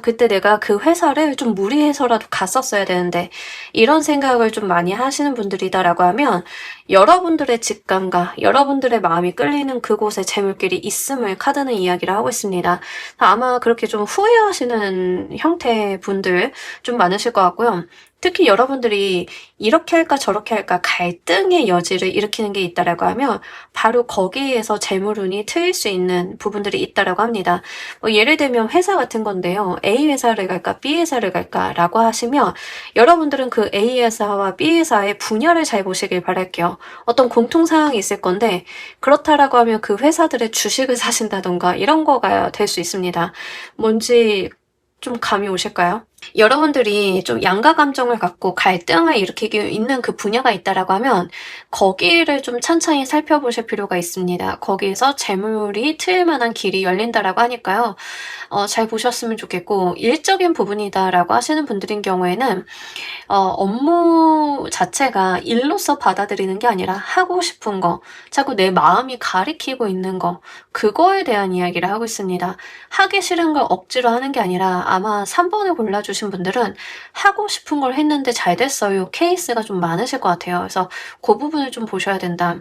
그때 내가 그 회사를 좀 무리해서라도 갔었어야 되는데 이런 생각을 좀 많이 하시는 분들이다라고 하면 여러분들의 직감과 여러분들의 마음이 끌리는 그곳에 재물길이 있음을 카드는 이야기를 하고 있습니다. 아마 그렇게 좀 후회하시는 형태의 분들 좀 많으실 것 같고요. 특히 여러분들이 이렇게 할까 저렇게 할까 갈등의 여지를 일으키는 게 있다라고 하면 바로 거기에서 재물운이 트일 수 있는 부분들이 있다라고 합니다. 예를 들면 회사 같은 건데요. A 회사를 갈까 B 회사를 갈까라고 하시면 여러분들은 그 A 회사와 B 회사의 분야를 잘 보시길 바랄게요. 어떤 공통사항이 있을 건데 그렇다라고 하면 그 회사들의 주식을 사신다던가 이런 거가 될 수 있습니다. 뭔지 좀 감이 오실까요? 여러분들이 좀 양가 감정을 갖고 갈등을 일으키기 있는 그 분야가 있다라고 하면 거기를 좀 찬찬히 살펴보실 필요가 있습니다. 거기에서 재물이 트일 만한 길이 열린다라고 하니까요. 잘 보셨으면 좋겠고 일적인 부분이다라고 하시는 분들인 경우에는 업무 자체가 일로서 받아들이는 게 아니라 하고 싶은 거, 자꾸 내 마음이 가리키고 있는 거, 그거에 대한 이야기를 하고 있습니다. 하기 싫은 걸 억지로 하는 게 아니라 아마 3번을 골라주신 분들은 하고 싶은 걸 했는데 잘 됐어요. 케이스가 좀 많으실 것 같아요. 그래서 그 부분을 좀 보셔야 된다.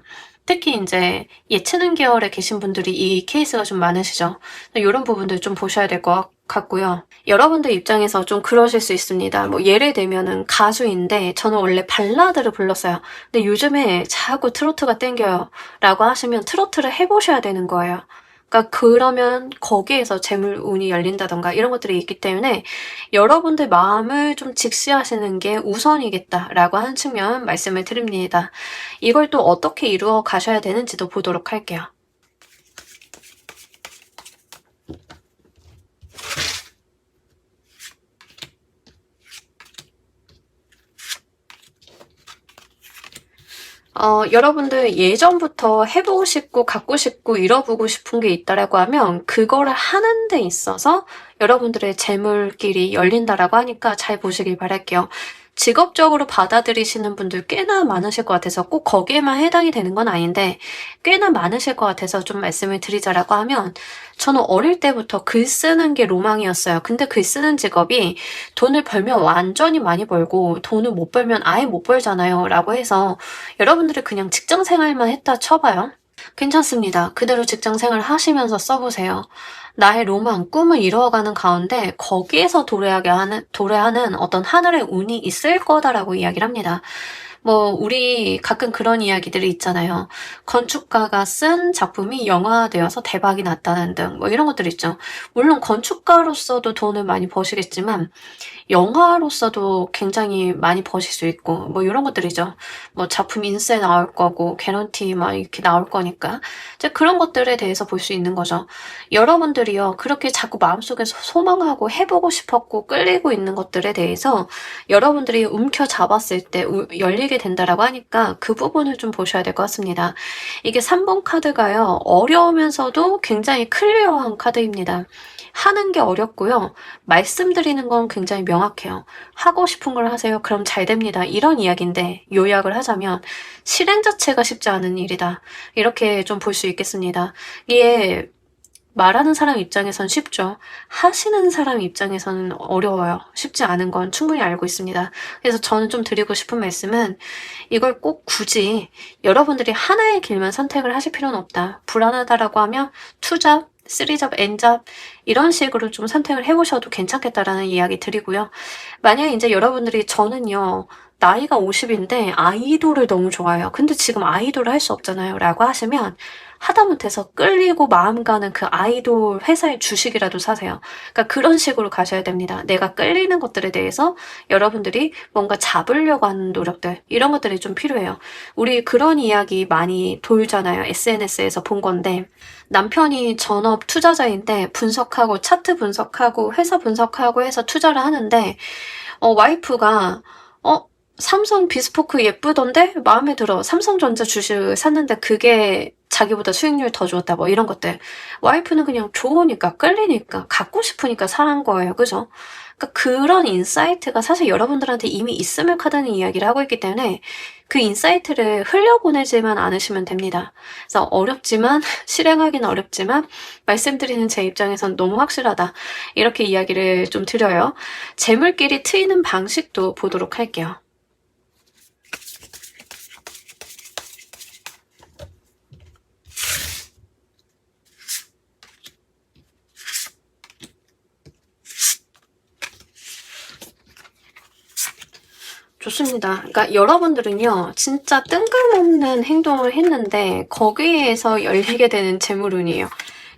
특히 이제 예체능 계열에 계신 분들이 이 케이스가 좀 많으시죠. 이런 부분들 좀 보셔야 될 것 같고요. 여러분들 입장에서 좀 그러실 수 있습니다. 예를 들면은 가수인데 저는 원래 발라드를 불렀어요. 근데 요즘에 자꾸 트로트가 땡겨요. 라고 하시면 트로트를 해보셔야 되는 거예요. 그러니까 그러면 거기에서 재물운이 열린다던가 이런 것들이 있기 때문에 여러분들 마음을 좀 직시하시는 게 우선이겠다라고 하는 측면 말씀을 드립니다. 이걸 또 어떻게 이루어 가셔야 되는지도 보도록 할게요. 여러분들 예전부터 해보고 싶고 갖고 싶고 이뤄보고 싶은 게 있다라고 하면 그거를 하는 데 있어서 여러분들의 재물길이 열린다라고 하니까 잘 보시길 바랄게요. 직업적으로 받아들이시는 분들 꽤나 많으실 것 같아서 꼭 거기에만 해당이 되는 건 아닌데 꽤나 많으실 것 같아서 좀 말씀을 드리자라고 하면 저는 어릴 때부터 글 쓰는 게 로망이었어요. 근데 글 쓰는 직업이 돈을 벌면 완전히 많이 벌고 돈을 못 벌면 아예 못 벌잖아요. 라고 해서 여러분들이 그냥 직장 생활만 했다 쳐봐요. 괜찮습니다. 그대로 직장 생활 하시면서 써보세요. 나의 로망, 꿈을 이루어가는 가운데 거기에서 도래하는 어떤 하늘의 운이 있을 거다라고 이야기를 합니다. 우리 가끔 그런 이야기들이 있잖아요. 건축가가 쓴 작품이 영화되어서 대박이 났다는 등 이런 것들 있죠. 물론 건축가로서도 돈을 많이 버시겠지만 영화로서도 굉장히 많이 버실 수 있고 뭐 이런 것들이죠. 뭐 작품 인쇄 나올 거고 개런티 막 이렇게 나올 거니까 이제 그런 것들에 대해서 볼 수 있는 거죠. 여러분들이요 그렇게 자꾸 마음속에서 소망하고 해보고 싶었고 끌리고 있는 것들에 대해서 여러분들이 움켜잡았을 때 열리게 된다라고 하니까 그 부분을 좀 보셔야 될 것 같습니다. 이게 3번 카드가요 어려우면서도 굉장히 클리어한 카드입니다. 하는 게 어렵고요. 말씀드리는 건 굉장히 명확해요. 하고 싶은 걸 하세요. 그럼 잘 됩니다. 이런 이야기인데 요약을 하자면 실행 자체가 쉽지 않은 일이다. 이렇게 좀 볼 수 있겠습니다. 이게 말하는 사람 입장에선 쉽죠. 하시는 사람 입장에서는 어려워요. 쉽지 않은 건 충분히 알고 있습니다. 그래서 저는 좀 드리고 싶은 말씀은 이걸 꼭 굳이 여러분들이 하나의 길만 선택을 하실 필요는 없다. 불안하다라고 하면 투잡, 쓰리잡, 엔잡 이런 식으로 좀 선택을 해보셔도 괜찮겠다라는 이야기 드리고요. 만약에 이제 여러분들이 저는요 나이가 50인데 아이돌을 너무 좋아해요. 근데 지금 아이돌을 할 수 없잖아요. 라고 하시면 하다못해서 끌리고 마음 가는 그 아이돌 회사의 주식이라도 사세요. 그러니까 그런 식으로 가셔야 됩니다. 내가 끌리는 것들에 대해서 여러분들이 뭔가 잡으려고 하는 노력들 이런 것들이 좀 필요해요. 우리 그런 이야기 많이 돌잖아요. SNS에서 본 건데 남편이 전업 투자자인데 분석하고 차트 분석하고 회사 분석하고 해서 투자를 하는데 와이프가 삼성 비스포크 예쁘던데 마음에 들어 삼성전자 주식을 샀는데 그게 자기보다 수익률 더 좋았다 뭐 이런 것들 와이프는 그냥 좋으니까 끌리니까 갖고 싶으니까 사는 거예요. 그죠? 그러니까 그런 인사이트가 사실 여러분들한테 이미 있음을 카드는 이야기를 하고 있기 때문에 그 인사이트를 흘려보내지만 않으시면 됩니다. 그래서 어렵지만 실행하기는 어렵지만 말씀드리는 제 입장에선 너무 확실하다 이렇게 이야기를 좀 드려요. 재물끼리 트이는 방식도 보도록 할게요. 좋습니다. 그러니까 여러분들은요, 진짜 뜬금없는 행동을 했는데 거기에서 열리게 되는 재물운이에요.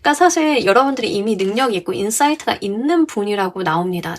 그러니까 사실 여러분들이 이미 능력이 있고 인사이트가 있는 분이라고 나옵니다.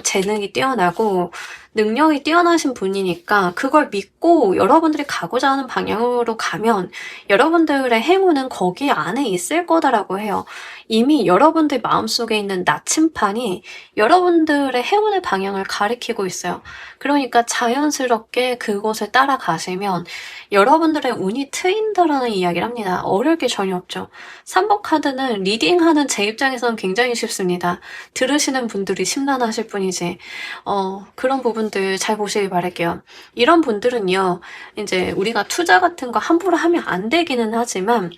재능이 뛰어나고 능력이 뛰어나신 분이니까 그걸 믿고 여러분들이 가고자 하는 방향으로 가면 여러분들의 행운은 거기 안에 있을 거다라고 해요. 이미 여러분들 마음속에 있는 나침판이 여러분들의 행운의 방향을 가리키고 있어요. 그러니까 자연스럽게 그곳을 따라가시면 여러분들의 운이 트인다라는 이야기를 합니다. 어려울 게 전혀 없죠. 3번 카드는 리딩하는 제 입장에서는 굉장히 쉽습니다. 들으시는 분들이 심란하실 뿐이지 그런 부분들 잘 보시길 바랄게요. 이런 분들은요 이제 우리가 투자 같은 거 함부로 하면 안 되기는 하지만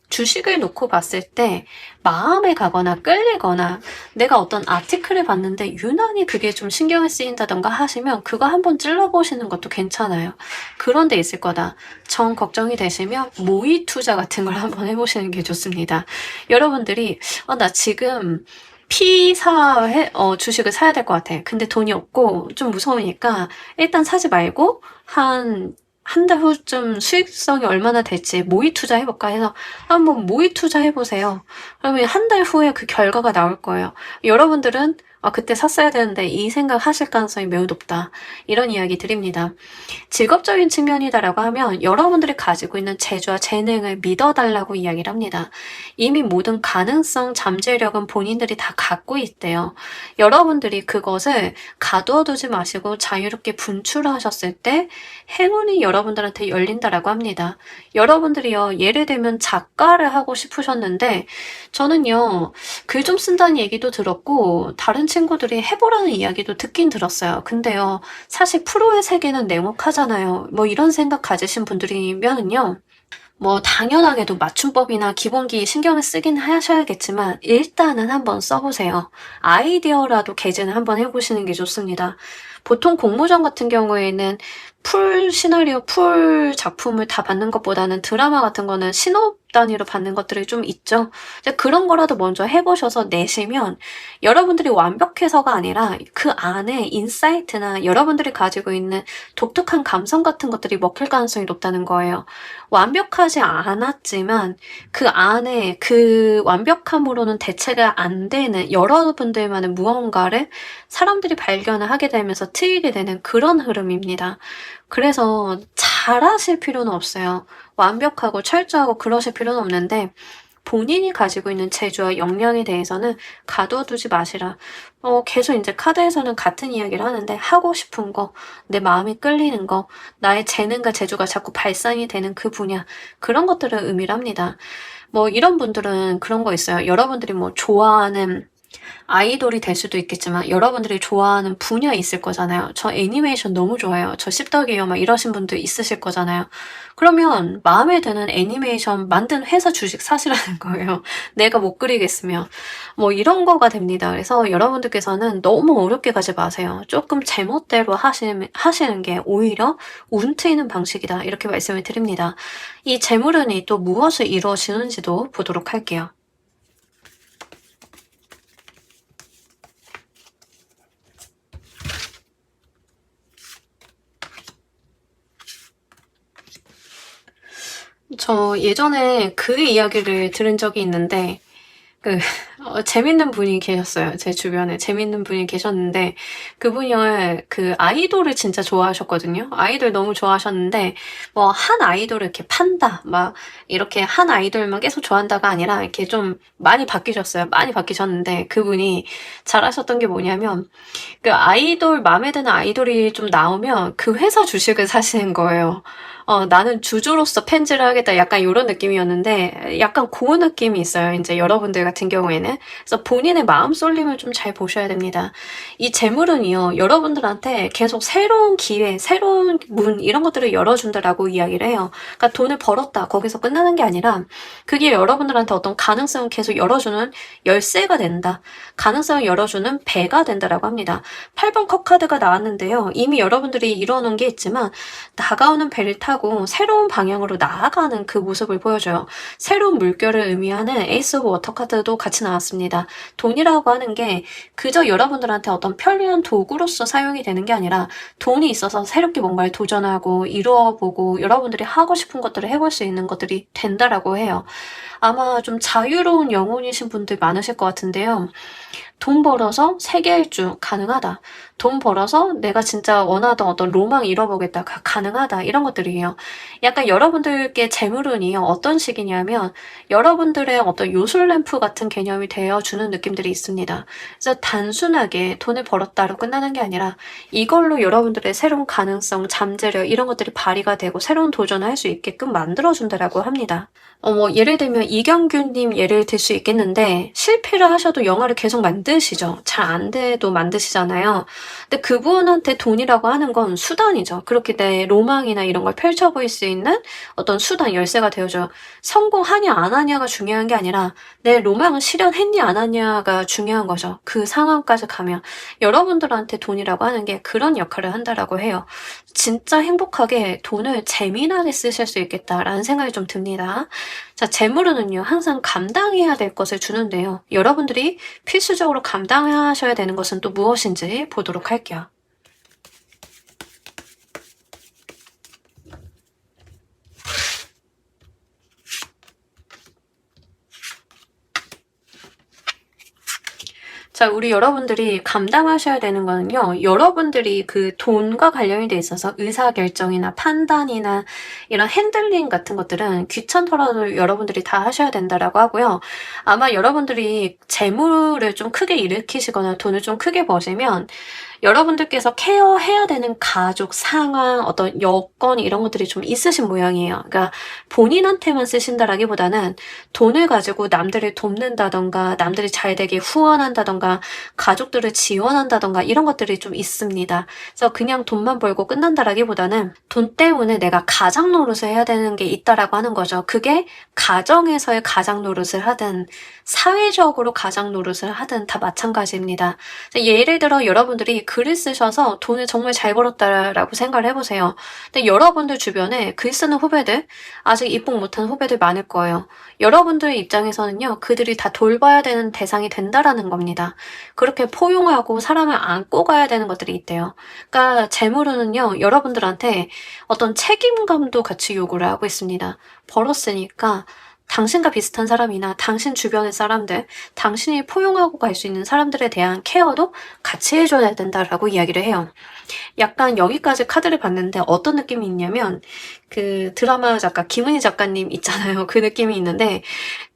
주식을 놓고 봤을 때 마음에 가거나 끌리거나 내가 어떤 아티클을 봤는데 유난히 그게 좀 신경을 쓰인다던가 하시면 그거 한번 찔러보시는 것도 괜찮아요. 그런 데 있을 거다. 정 걱정이 되시면 모의 투자 같은 걸 한번 해보시는 게 좋습니다. 여러분들이 나 지금 주식을 사야 될 것 같아. 근데 돈이 없고 좀 무서우니까 일단 사지 말고 한 달 후쯤 수익성이 얼마나 될지 모의 투자 해볼까 해서 한번 모의 투자 해보세요. 그러면 한 달 후에 그 결과가 나올 거예요. 여러분들은 그때 샀어야 되는데 이 생각 하실 가능성이 매우 높다. 이런 이야기 드립니다. 직업적인 측면이다라고 하면 여러분들이 가지고 있는 재주와 재능을 믿어달라고 이야기를 합니다. 이미 모든 가능성, 잠재력은 본인들이 다 갖고 있대요. 여러분들이 그것을 가두어두지 마시고 자유롭게 분출하셨을 때 행운이 여러분들한테 열린다라고 합니다. 여러분들이요, 예를 들면 작가를 하고 싶으셨는데 저는요, 글 좀 쓴다는 얘기도 들었고 다른 친구들이 해보라는 이야기도 듣긴 들었어요. 근데요, 사실 프로의 세계는 냉혹하잖아요. 뭐 이런 생각 가지신 분들이면은요, 뭐 당연하게도 맞춤법이나 기본기 신경을 쓰긴 하셔야겠지만 일단은 한번 써보세요. 아이디어라도 개진을 한번 해보시는 게 좋습니다. 보통 공모전 같은 경우에는 풀 시나리오, 풀 작품을 다 받는 것보다는 드라마 같은 거는 단위로 받는 것들이 좀 있죠. 이제 그런 거라도 먼저 해보셔서 내시면 여러분들이 완벽해서가 아니라 그 안에 인사이트나 여러분들이 가지고 있는 독특한 감성 같은 것들이 먹힐 가능성이 높다는 거예요. 완벽하지 않았지만 그 안에 그 완벽함으로는 대체가 안 되는 여러분들만의 무언가를 사람들이 발견을 하게 되면서 트이게 되는 그런 흐름입니다. 그래서 잘하실 필요는 없어요. 완벽하고 철저하고 그러실 필요는 없는데 본인이 가지고 있는 재주와 역량에 대해서는 가둬두지 마시라. 계속 이제 카드에서는 같은 이야기를 하는데 하고 싶은 거, 내 마음이 끌리는 거, 나의 재능과 재주가 자꾸 발산이 되는 그 분야, 그런 것들을 의미를 합니다. 뭐 이런 분들은 그런 거 있어요. 여러분들이 뭐 좋아하는 아이돌이 될 수도 있겠지만 여러분들이 좋아하는 분야 있을 거잖아요. 저 애니메이션 너무 좋아해요. 저 씹덕이에요. 막 이러신 분들 있으실 거잖아요. 그러면 마음에 드는 애니메이션 만든 회사 주식 사시라는 거예요. 내가 못 그리겠으면. 뭐 이런 거가 됩니다. 그래서 여러분들께서는 너무 어렵게 가지 마세요. 조금 제멋대로 하시는 게 오히려 운 트이는 방식이다. 이렇게 말씀을 드립니다. 이 재물운이 또 무엇을 이루어지는지도 보도록 할게요. 저 예전에 그 이야기를 들은 적이 있는데 재밌는 분이 계셨어요. 제 주변에 재밌는 분이 계셨는데 그분이 그 아이돌을 진짜 좋아하셨거든요. 아이돌 너무 좋아하셨는데 뭐 한 아이돌을 이렇게 판다 막 이렇게 한 아이돌만 계속 좋아한다가 아니라 이렇게 좀 많이 바뀌셨어요. 많이 바뀌셨는데 그분이 잘하셨던 게 뭐냐면 그 아이돌 마음에 드는 아이돌이 좀 나오면 그 회사 주식을 사시는 거예요. 나는 주주로서 팬질을 하겠다. 약간 이런 느낌이었는데 약간 그 느낌이 있어요. 이제 여러분들 같은 경우에는. 그래서 본인의 마음 쏠림을 좀 잘 보셔야 됩니다. 이 재물은요. 여러분들한테 계속 새로운 기회, 새로운 문 이런 것들을 열어준다라고 이야기를 해요. 그러니까 돈을 벌었다. 거기서 끝나는 게 아니라 그게 여러분들한테 어떤 가능성을 계속 열어주는 열쇠가 된다. 가능성을 열어주는 배가 된다라고 합니다. 8번 컵 카드가 나왔는데요. 이미 여러분들이 이뤄놓은 게 있지만 다가오는 배를 타고 새로운 방향으로 나아가는 그 모습을 보여줘요. 새로운 물결을 의미하는 에이스 오브 워터 카드도 같이 나왔습니다. 돈이라고 하는 게 그저 여러분들한테 어떤 편리한 도구로서 사용이 되는 게 아니라 돈이 있어서 새롭게 뭔가를 도전하고 이루어보고 여러분들이 하고 싶은 것들을 해볼 수 있는 것들이 된다라고 해요. 아마 좀 자유로운 영혼이신 분들 많으실 것 같은데요. 돈 벌어서 세계 일주 가능하다. 돈 벌어서 내가 진짜 원하던 어떤 로망 이뤄보겠다. 가능하다. 이런 것들이에요. 약간 여러분들께 재물운이 어떤 식이냐면 여러분들의 어떤 요술램프 같은 개념이 되어주는 느낌들이 있습니다. 그래서 단순하게 돈을 벌었다로 끝나는 게 아니라 이걸로 여러분들의 새로운 가능성, 잠재력 이런 것들이 발휘가 되고 새로운 도전을 할 수 있게끔 만들어준다라고 합니다. 뭐 예를 들면 이경규님 예를 들 수 있겠는데 실패를 하셔도 영화를 계속 만드시죠. 잘 안 돼도 만드시잖아요. 근데 그분한테 돈이라고 하는 건 수단이죠. 그렇게 내 로망이나 이런 걸 펼쳐 보일 수 있는 어떤 수단, 열쇠가 되어줘요. 성공하냐 안 하냐가 중요한 게 아니라 내 로망을 실현했냐 안 하냐가 중요한 거죠. 그 상황까지 가면 여러분들한테 돈이라고 하는 게 그런 역할을 한다라고 해요. 진짜 행복하게 돈을 재미나게 쓰실 수 있겠다라는 생각이 좀 듭니다. 자, 재물운은요, 항상 감당해야 될 것을 주는데요. 여러분들이 필수적으로 감당하셔야 되는 것은 또 무엇인지 보도록 할게요. 자, 우리 여러분들이 감당하셔야 되는 거는요, 여러분들이 그 돈과 관련이 돼 있어서 의사결정이나 판단이나 이런 핸들링 같은 것들은 귀찮더라도 여러분들이 다 하셔야 된다라고 하고요. 아마 여러분들이 재물을 좀 크게 일으키시거나 돈을 좀 크게 버시면 여러분들께서 케어해야 되는 가족, 상황, 어떤 여건 이런 것들이 좀 있으신 모양이에요. 그러니까 본인한테만 쓰신다라기보다는 돈을 가지고 남들을 돕는다던가 남들이 잘 되게 후원한다던가 가족들을 지원한다던가 이런 것들이 좀 있습니다. 그래서 그냥 돈만 벌고 끝난다라기보다는 돈 때문에 내가 가장 노릇을 해야 되는 게 있다라고 하는 거죠. 그게 가정에서의 가장 노릇을 하든 사회적으로 가장 노릇을 하든 다 마찬가지입니다. 예를 들어 여러분들이 글을 쓰셔서 돈을 정말 잘 벌었다라고 생각을 해보세요. 근데 여러분들 주변에 글 쓰는 후배들, 아직 입봉 못한 후배들 많을 거예요. 여러분들 입장에서는요, 그들이 다 돌봐야 되는 대상이 된다라는 겁니다. 그렇게 포용하고 사람을 안고 가야 되는 것들이 있대요. 그러니까 재물은요, 여러분들한테 어떤 책임감도 같이 요구를 하고 있습니다. 벌었으니까 당신과 비슷한 사람이나 당신 주변의 사람들, 당신이 포용하고 갈 수 있는 사람들에 대한 케어도 같이 해줘야 된다라고 이야기를 해요. 약간 여기까지 카드를 봤는데 어떤 느낌이 있냐면 그 드라마 작가 김은희 작가님 있잖아요. 그 느낌이 있는데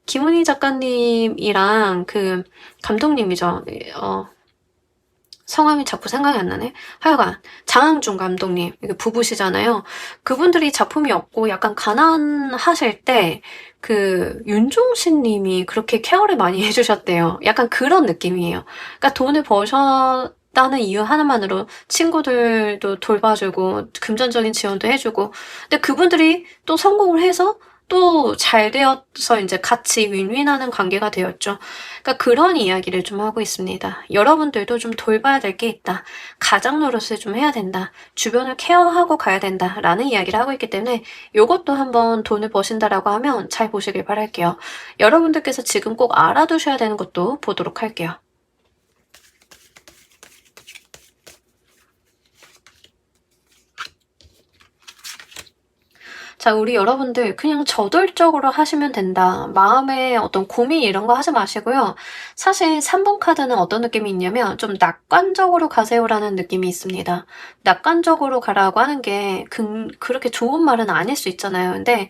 김은희 작가님이랑 그 감독님이죠. 성함이 자꾸 생각이 안 나네. 하여간 장항준 감독님 부부시잖아요. 그분들이 작품이 없고 약간 가난하실 때 그 윤종신 님이 그렇게 케어를 많이 해주셨대요. 약간 그런 느낌이에요. 그러니까 돈을 버셨다는 이유 하나만으로 친구들도 돌봐주고 금전적인 지원도 해주고, 근데 그분들이 또 성공을 해서 또 잘 되어서 이제 같이 윈윈하는 관계가 되었죠. 그러니까 그런 이야기를 좀 하고 있습니다. 여러분들도 좀 돌봐야 될 게 있다. 가장 노릇을 좀 해야 된다. 주변을 케어하고 가야 된다. 라는 이야기를 하고 있기 때문에 이것도 한번 돈을 버신다라고 하면 잘 보시길 바랄게요. 여러분들께서 지금 꼭 알아두셔야 되는 것도 보도록 할게요. 자, 우리 여러분들 그냥 저돌적으로 하시면 된다. 마음에 어떤 고민 이런 거 하지 마시고요. 사실 3번 카드는 어떤 느낌이 있냐면 좀 낙관적으로 가세요라는 느낌이 있습니다. 낙관적으로 가라고 하는 게 그렇게 좋은 말은 아닐 수 있잖아요. 근데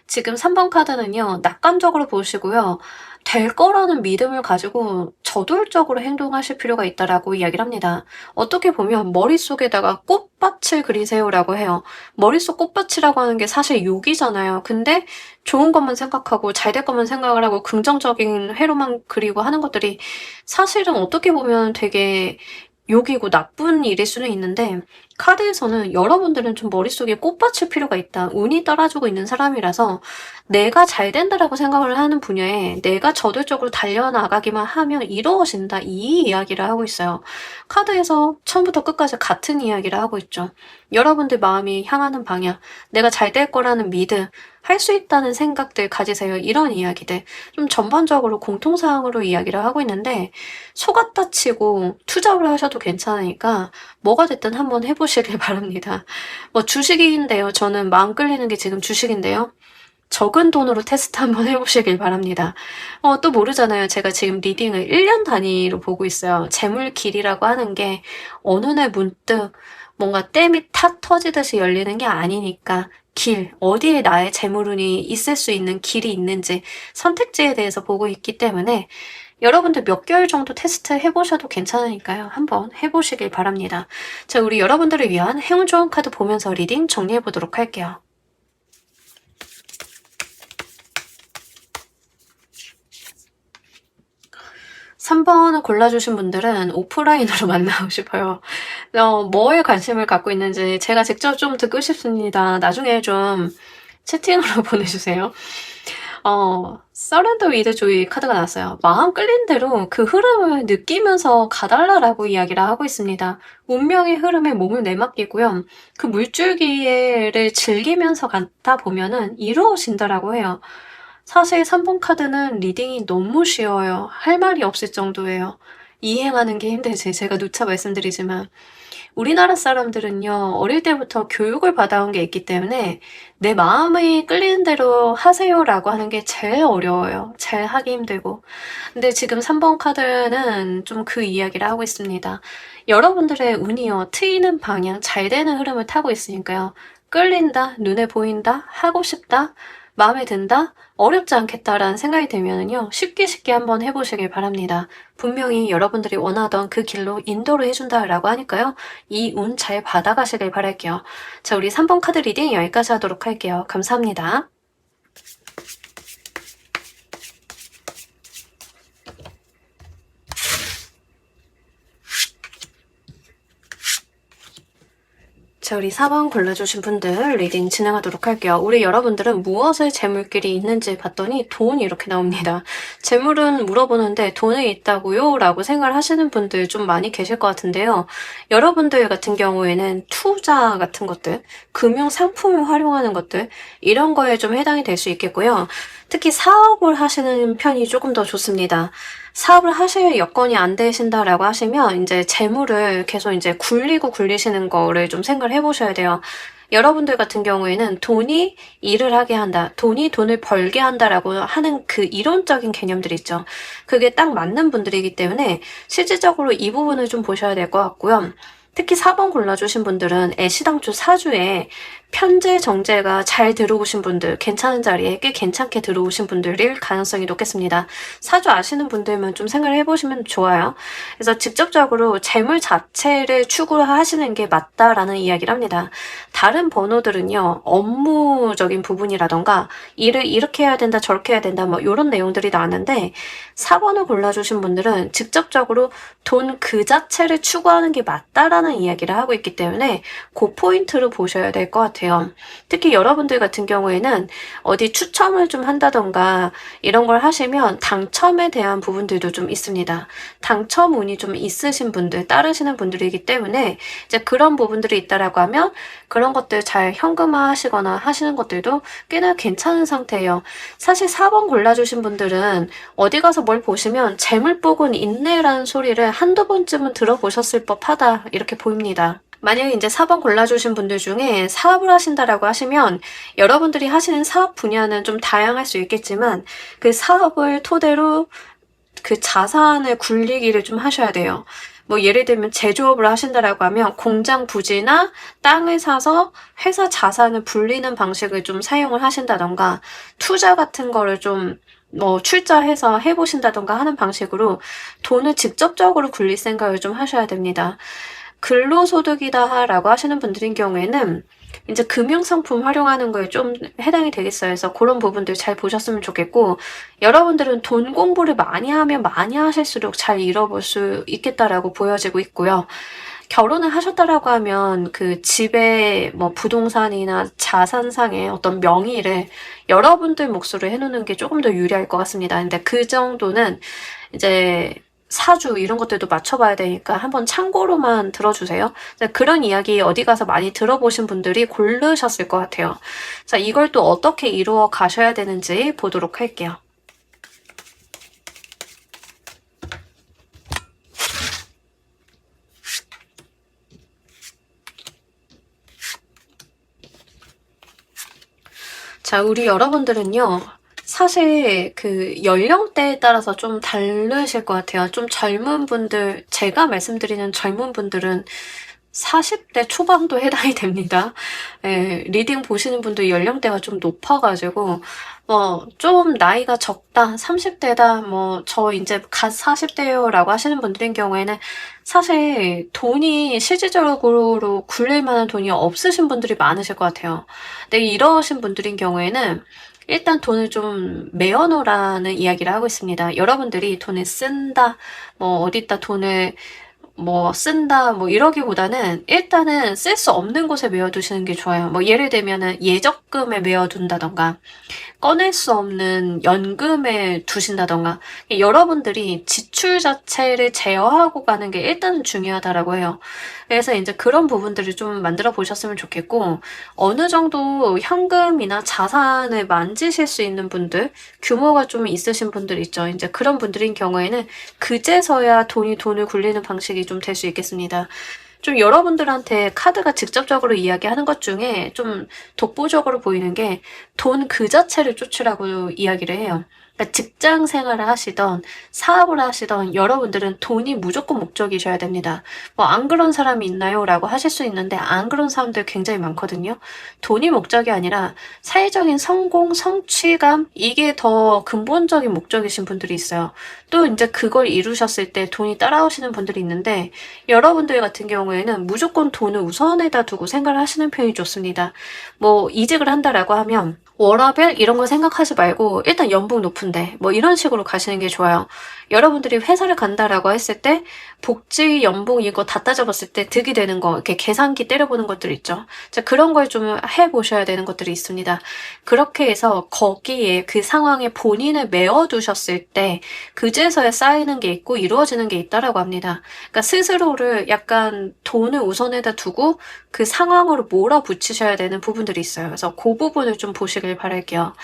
지금 3번 카드는요, 낙관적으로 보시고요. 될 거라는 믿음을 가지고 저돌적으로 행동하실 필요가 있다라고 이야기를 합니다. 어떻게 보면 머릿속에다가 꽃밭을 그리세요라고 해요. 머릿속 꽃밭이라고 하는 게 사실 욕이잖아요. 근데 좋은 것만 생각하고 잘 될 것만 생각을 하고 긍정적인 회로만 그리고 하는 것들이 사실은 어떻게 보면 되게 욕이고 나쁜 일일 수는 있는데, 카드에서는 여러분들은 좀 머릿속에 꽃받칠 필요가 있다. 운이 따라주고 있는 사람이라서 내가 잘 된다라고 생각을 하는 분야에 내가 저돌적으로 달려나가기만 하면 이루어진다. 이 이야기를 하고 있어요. 카드에서 처음부터 끝까지 같은 이야기를 하고 있죠. 여러분들 마음이 향하는 방향, 내가 잘 될 거라는 믿음, 할 수 있다는 생각들 가지세요. 이런 이야기들. 좀 전반적으로 공통사항으로 이야기를 하고 있는데, 속았다 치고 투자를 하셔도 괜찮으니까 뭐가 됐든 한번 해보시길 바랍니다. 뭐 주식인데요. 저는 마음 끌리는 게 지금 주식인데요. 적은 돈으로 테스트 한번 해보시길 바랍니다. 또 모르잖아요. 제가 지금 리딩을 1년 단위로 보고 있어요. 재물길이라고 하는 게 어느 날 문득 뭔가 댐이 탁 터지듯이 열리는 게 아니니까 어디에 나의 재물운이 있을 수 있는 길이 있는지 선택지에 대해서 보고 있기 때문에 여러분들 몇 개월 정도 테스트 해보셔도 괜찮으니까요. 한번 해보시길 바랍니다. 자, 우리 여러분들을 위한 행운 좋은 카드 보면서 리딩 정리해보도록 할게요. (3번을) 골라주신 분들은 오프라인으로 만나고 싶어요. 뭐에 관심을 갖고 있는지 제가 직접 좀 듣고 싶습니다. 나중에 좀 채팅으로 보내주세요. 서렌더 위드 조이 카드가 나왔어요. 마음 끌린 대로 그 흐름을 느끼면서 가달라라고 이야기를 하고 있습니다. 운명의 흐름에 몸을 내맡기고요. 그 물줄기를 즐기면서 가다 보면은 이루어진다라고 해요. 사실 3번 카드는 리딩이 너무 쉬워요. 할 말이 없을 정도예요. 이행하는 게 힘들지. 제가 누차 말씀드리지만 우리나라 사람들은요, 어릴 때부터 교육을 받아온 게 있기 때문에 내 마음이 끌리는 대로 하세요라고 하는 게 제일 어려워요. 잘 하기 힘들고. 근데 지금 3번 카드는 좀 그 이야기를 하고 있습니다. 여러분들의 운이요, 트이는 방향, 잘 되는 흐름을 타고 있으니까요. 끌린다, 눈에 보인다, 하고 싶다, 마음에 든다, 어렵지 않겠다라는 생각이 들면은요, 쉽게 한번 해보시길 바랍니다. 분명히 여러분들이 원하던 그 길로 인도를 해준다라고 하니까요, 이 운 잘 받아가시길 바랄게요. 자, 우리 3번 카드 리딩 여기까지 하도록 할게요. 감사합니다. 자, 우리 4번 골라주신 분들 리딩 진행하도록 할게요. 우리 여러분들은 무엇의 재물길이 있는지 봤더니 돈 이렇게 나옵니다. 재물은 물어보는데 돈이 있다고요? 라고 생각을 하시는 분들 좀 많이 계실 것 같은데요. 여러분들 같은 경우에는 투자 같은 것들, 금융 상품을 활용하는 것들, 이런 거에 좀 해당이 될 수 있겠고요. 특히 사업을 하시는 편이 조금 더 좋습니다. 사업을 하실 여건이 안 되신다라고 하시면 이제 재물을 계속 이제 굴리시는 거를 좀 생각을 해보셔야 돼요. 여러분들 같은 경우에는 돈이 일을 하게 한다, 돈이 돈을 벌게 한다라고 하는 그 이론적인 개념들 있죠. 그게 딱 맞는 분들이기 때문에 실질적으로 이 부분을 좀 보셔야 될 것 같고요. 특히 4번 골라주신 분들은 애시당초 사주에 편재 정제가 잘 들어오신 분들, 괜찮은 자리에 꽤 괜찮게 들어오신 분들일 가능성이 높겠습니다. 사주 아시는 분들만 좀 생각을 해보시면 좋아요. 그래서 직접적으로 재물 자체를 추구하시는 게 맞다라는 이야기를 합니다. 다른 번호들은요, 업무적인 부분이라던가 일을 이렇게 해야 된다, 저렇게 해야 된다, 뭐 이런 내용들이 나왔는데 4번을 골라주신 분들은 직접적으로 돈 그 자체를 추구하는 게 맞다라는 이야기를 하고 있기 때문에 그 포인트를 보셔야 될 것 같아요. 특히 여러분들 같은 경우에는 어디 추첨을 좀 한다던가 이런 걸 하시면 당첨에 대한 부분들도 좀 있습니다. 당첨 운이 좀 있으신 분들, 따르시는 분들이기 때문에 이제 그런 부분들이 있다라고 하면 그런 것들 잘 현금화 하시거나 하시는 것들도 꽤나 괜찮은 상태예요. 사실 4번 골라주신 분들은 어디 가서 뭘 보시면 재물복은 있네라는 소리를 한두 번쯤은 들어보셨을 법하다 이렇게 보입니다. 만약에 이제 4번 골라주신 분들 중에 사업을 하신다라고 하시면 여러분들이 하시는 사업 분야는 좀 다양할 수 있겠지만 그 사업을 토대로 그 자산을 굴리기를 좀 하셔야 돼요. 뭐 예를 들면 제조업을 하신다라고 하면 공장 부지나 땅을 사서 회사 자산을 불리는 방식을 좀 사용을 하신다던가 투자 같은 거를 좀 뭐 출자해서 해보신다던가 하는 방식으로 돈을 직접적으로 굴릴 생각을 좀 하셔야 됩니다. 근로소득이다 라고 하시는 분들인 경우에는 이제 금융상품 활용하는 거에 좀 해당이 되겠어요. 그래서 그런 부분들 잘 보셨으면 좋겠고 여러분들은 돈 공부를 많이 하면 많이 하실수록 잘 잃어볼 수 있겠다라고 보여지고 있고요. 결혼을 하셨다라고 하면 그 집에 뭐 부동산이나 자산상의 어떤 명의를 여러분들 몫으로 해놓는 게 조금 더 유리할 것 같습니다. 근데 그 정도는 이제 사주 이런 것들도 맞춰봐야 되니까 한번 참고로만 들어주세요. 그런 이야기 어디 가서 많이 들어보신 분들이 고르셨을 것 같아요. 자, 이걸 또 어떻게 이루어 가셔야 되는지 보도록 할게요. 자, 우리 여러분들은요. 사실 그 연령대에 따라서 좀 다르실 것 같아요. 좀 젊은 분들, 제가 말씀드리는 젊은 분들은 40대 초반도 해당이 됩니다. 예, 리딩 보시는 분들 연령대가 좀 높아가지고 좀 나이가 적다, 30대다, 저 이제 갓 40대요 라고 하시는 분들인 경우에는 사실 돈이 실질적으로 굴릴 만한 돈이 없으신 분들이 많으실 것 같아요. 근데 이러신 분들인 경우에는 일단 돈을 좀 메어놓으라는 이야기를 하고 있습니다. 여러분들이 돈을 쓴다, 어디다 돈을 쓴다, 이러기보다는 일단은 쓸 수 없는 곳에 메어두시는 게 좋아요. 예를 들면은 예적금에 메어둔다던가, 꺼낼 수 없는 연금에 두신다던가, 여러분들이 지출 자체를 제어하고 가는 게 일단은 중요하다라고 해요. 그래서 이제 그런 부분들을 좀 만들어 보셨으면 좋겠고, 어느 정도 현금이나 자산을 만지실 수 있는 분들, 규모가 좀 있으신 분들 있죠. 이제 그런 분들인 경우에는 그제서야 돈을 굴리는 방식이 좀 될 수 있겠습니다. 좀 여러분들한테 카드가 직접적으로 이야기하는 것 중에 좀 독보적으로 보이는 게 돈 그 자체를 쫓으라고 이야기를 해요. 그러니까 직장 생활을 하시던 사업을 하시던 여러분들은 돈이 무조건 목적이셔야 됩니다. 안 그런 사람이 있나요? 라고 하실 수 있는데 안 그런 사람들 굉장히 많거든요. 돈이 목적이 아니라 사회적인 성공, 성취감 이게 더 근본적인 목적이신 분들이 있어요. 또 이제 그걸 이루셨을 때 돈이 따라오시는 분들이 있는데 여러분들 같은 경우에는 무조건 돈을 우선에다 두고 생각을 하시는 편이 좋습니다. 이직을 한다라고 하면 워라밸 이런 거 생각하지 말고 일단 연봉 높은데 뭐 이런 식으로 가시는 게 좋아요. 여러분들이 회사를 간다라고 했을 때 복지, 연봉 이거 다 따져봤을 때 득이 되는 거 이렇게 계산기 때려보는 것들 있죠. 자, 그런 걸 좀 해보셔야 되는 것들이 있습니다. 그렇게 해서 거기에 그 상황에 본인을 메워두셨을 때 그제서야 쌓이는 게 있고 이루어지는 게 있다라고 합니다. 그러니까 스스로를 약간 돈을 우선에다 두고 그 상황으로 몰아붙이셔야 되는 부분들이 있어요. 그래서 그 부분을 좀 보시길 바랄게요.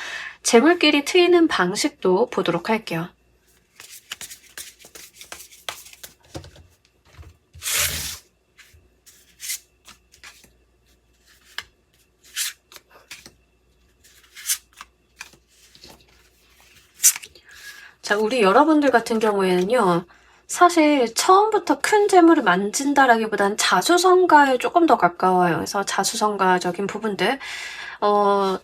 재물끼리 트이는 방식도 보도록 할게요. 자, 우리 여러분들 같은 경우에는요. 사실 처음부터 큰 재물을 만진다라기보단 자수성가에 조금 더 가까워요. 그래서 자수성가적인 부분들.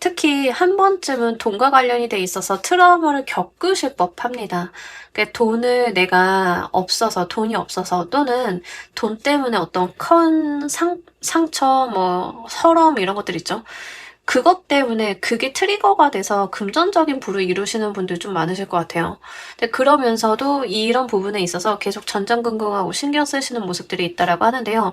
특히 한 번쯤은 돈과 관련이 돼 있어서 트라우마를 겪으실 법합니다. 그러니까 돈을 내가 없어서, 돈이 없어서 또는 돈 때문에 어떤 큰 상처, 뭐 서러움 이런 것들 있죠. 그것 때문에 그게 트리거가 돼서 금전적인 부를 이루시는 분들 좀 많으실 것 같아요. 근데 그러면서도 이런 부분에 있어서 계속 전전긍긍하고 신경 쓰시는 모습들이 있다라고 하는데요.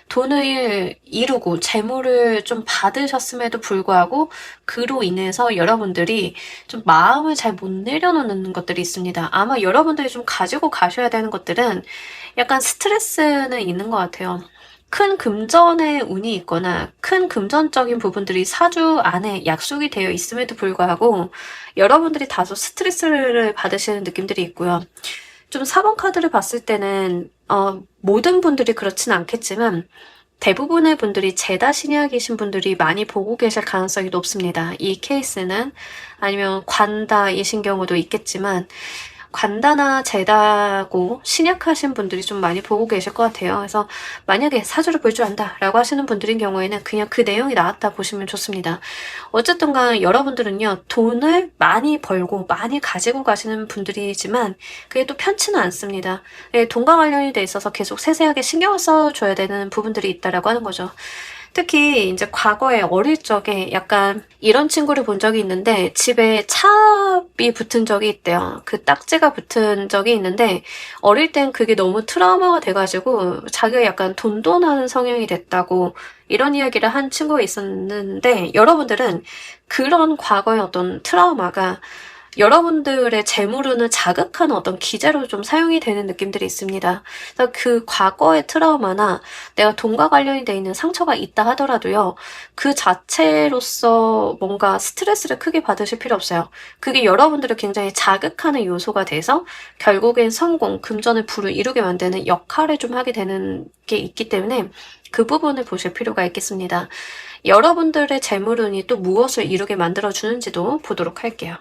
돈을 이루고 재물을 좀 받으셨음에도 불구하고 그로 인해서 여러분들이 좀 마음을 잘 못 내려놓는 것들이 있습니다. 아마 여러분들이 좀 가지고 가셔야 되는 것들은 약간 스트레스는 있는 것 같아요. 큰 금전의 운이 있거나 큰 금전적인 부분들이 사주 안에 약속이 되어 있음에도 불구하고 여러분들이 다소 스트레스를 받으시는 느낌들이 있고요. 좀 4번 카드를 봤을 때는 모든 분들이 그렇진 않겠지만 대부분의 분들이 제다 신약이신 분들이 많이 보고 계실 가능성이 높습니다. 이 케이스는 아니면 관다이신 경우도 있겠지만 관다나 제다고 신약하신 분들이 좀 많이 보고 계실 것 같아요. 그래서 만약에 사주를 볼 줄 안다 라고 하시는 분들인 경우에는 그냥 그 내용이 나왔다 보시면 좋습니다. 어쨌든 간 여러분들은요. 돈을 많이 벌고 많이 가지고 가시는 분들이지만 그게 또 편치는 않습니다. 돈과 관련이 돼 있어서 계속 세세하게 신경을 써줘야 되는 부분들이 있다라고 하는 거죠. 특히 이제 과거에 어릴 적에 약간 이런 친구를 본 적이 있는데 집에 차비 붙은 적이 있대요. 그 딱지가 붙은 적이 있는데 어릴 땐 그게 너무 트라우마가 돼가지고 자기가 약간 돈돈하는 성향이 됐다고 이런 이야기를 한 친구가 있었는데 여러분들은 그런 과거의 어떤 트라우마가 여러분들의 재물운을 자극하는 어떤 기제로 좀 사용이 되는 느낌들이 있습니다. 그래서 그 과거의 트라우마나 내가 돈과 관련이 돼 있는 상처가 있다 하더라도요. 그 자체로서 뭔가 스트레스를 크게 받으실 필요 없어요. 그게 여러분들을 굉장히 자극하는 요소가 돼서 결국엔 성공, 금전의 부를 이루게 만드는 역할을 좀 하게 되는 게 있기 때문에 그 부분을 보실 필요가 있겠습니다. 여러분들의 재물운이 또 무엇을 이루게 만들어주는지도 보도록 할게요.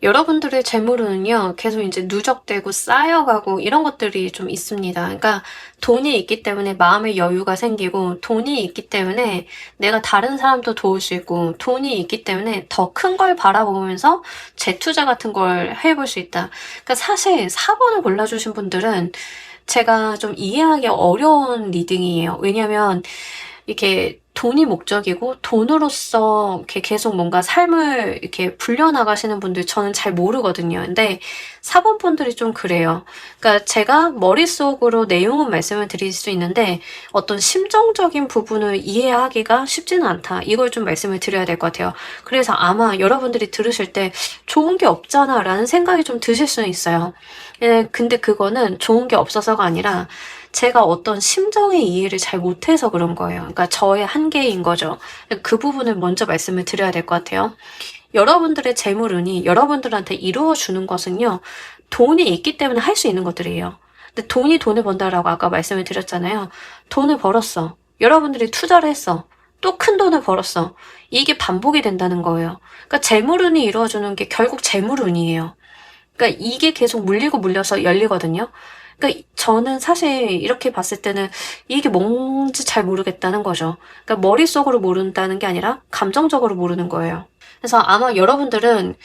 여러분들의 재물은요, 계속 이제 누적되고 쌓여가고 이런 것들이 좀 있습니다. 그러니까 돈이 있기 때문에 마음의 여유가 생기고, 돈이 있기 때문에 내가 다른 사람도 도울 수 있고, 돈이 있기 때문에 더 큰 걸 바라보면서 재투자 같은 걸 해볼 수 있다. 그러니까 사실 4번을 골라주신 분들은 제가 좀 이해하기 어려운 리딩이에요. 왜냐면 이렇게 돈이 목적이고 돈으로서 이렇게 계속 뭔가 삶을 이렇게 불려나가시는 분들 저는 잘 모르거든요. 근데 4번 분들이 좀 그래요. 그러니까 제가 머릿속으로 내용은 말씀을 드릴 수 있는데 어떤 심정적인 부분을 이해하기가 쉽지는 않다. 이걸 좀 말씀을 드려야 될 것 같아요. 그래서 아마 여러분들이 들으실 때 좋은 게 없잖아 라는 생각이 좀 드실 수는 있어요. 근데 그거는 좋은 게 없어서가 아니라 제가 어떤 심정의 이해를 잘 못해서 그런 거예요. 그러니까 저의 한계인 거죠. 그 부분을 먼저 말씀을 드려야 될 것 같아요. 여러분들의 재물운이 여러분들한테 이루어주는 것은요. 돈이 있기 때문에 할 수 있는 것들이에요. 근데 돈이 돈을 번다라고 아까 말씀을 드렸잖아요. 돈을 벌었어. 여러분들이 투자를 했어. 또 큰 돈을 벌었어. 이게 반복이 된다는 거예요. 그러니까 재물운이 이루어주는 게 결국 재물운이에요. 그러니까 이게 계속 물리고 물려서 열리거든요. 그러니까 저는 사실 이렇게 봤을 때는 이게 뭔지 잘 모르겠다는 거죠. 그러니까 머릿속으로 모른다는 게 아니라 감정적으로 모르는 거예요. 그래서 아마 여러분들은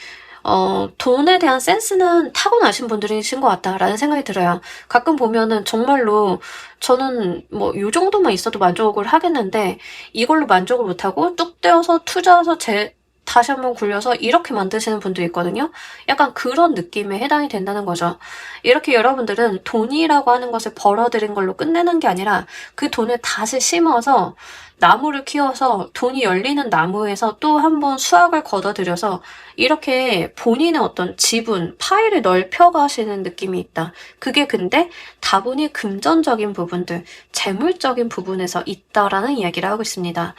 돈에 대한 센스는 타고나신 분들이신 것 같다라는 생각이 들어요. 가끔 보면은 정말로 저는 뭐 요 정도만 있어도 만족을 하겠는데 이걸로 만족을 못하고 뚝 떼어서 투자해서 다시 한번 굴려서 이렇게 만드시는 분도 있거든요. 약간 그런 느낌에 해당이 된다는 거죠. 이렇게 여러분들은 돈이라고 하는 것을 벌어들인 걸로 끝내는 게 아니라 그 돈을 다시 심어서 나무를 키워서 돈이 열리는 나무에서 또 한 번 수확을 걷어들여서 이렇게 본인의 어떤 지분, 파일을 넓혀가시는 느낌이 있다. 그게 근데 다분히 금전적인 부분들, 재물적인 부분에서 있다라는 이야기를 하고 있습니다.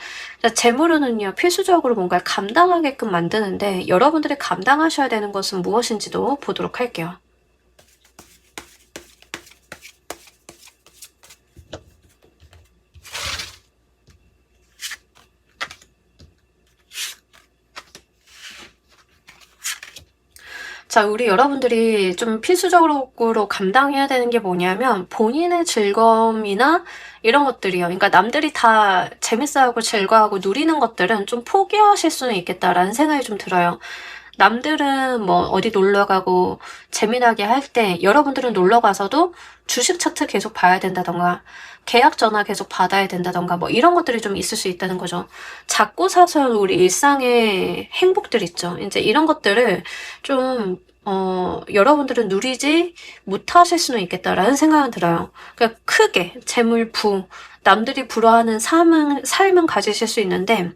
재물은요, 필수적으로 뭔가를 감당하게끔 만드는데 여러분들이 감당하셔야 되는 것은 무엇인지도 보도록 할게요. 자, 우리 여러분들이 좀 필수적으로 감당해야 되는 게 뭐냐면 본인의 즐거움이나 이런 것들이요. 그러니까 남들이 다 재밌어하고 즐거워하고 누리는 것들은 좀 포기하실 수는 있겠다라는 생각이 좀 들어요. 남들은 뭐 어디 놀러 가고 재미나게 할 때 여러분들은 놀러 가서도 주식 차트 계속 봐야 된다던가 계약 전화 계속 받아야 된다던가 뭐 이런 것들이 좀 있을 수 있다는 거죠. 작고 사소한 우리 일상의 행복들 있죠. 이제 이런 것들을 좀 여러분들은 누리지 못하실 수는 있겠다라는 생각은 들어요. 그러니까 크게 재물, 부, 남들이 부러워하는 삶은 가지실 수 있는데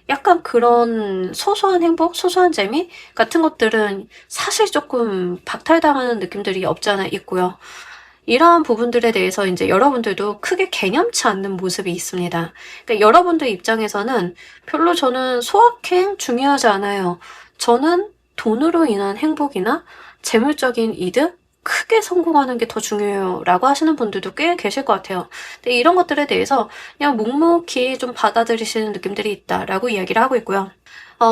약간 그런 소소한 행복, 소소한 재미 같은 것들은 사실 조금 박탈당하는 느낌들이 없지 않아 있고요. 이러한 부분들에 대해서 이제 여러분들도 크게 개념치 않는 모습이 있습니다. 그러니까 여러분들 입장에서는 별로 저는 소확행 중요하지 않아요. 저는 돈으로 인한 행복이나 재물적인 이득, 크게 성공하는 게 더 중요해요. 라고 하시는 분들도 꽤 계실 것 같아요. 근데 이런 것들에 대해서 그냥 묵묵히 좀 받아들이시는 느낌들이 있다라고 이야기를 하고 있고요.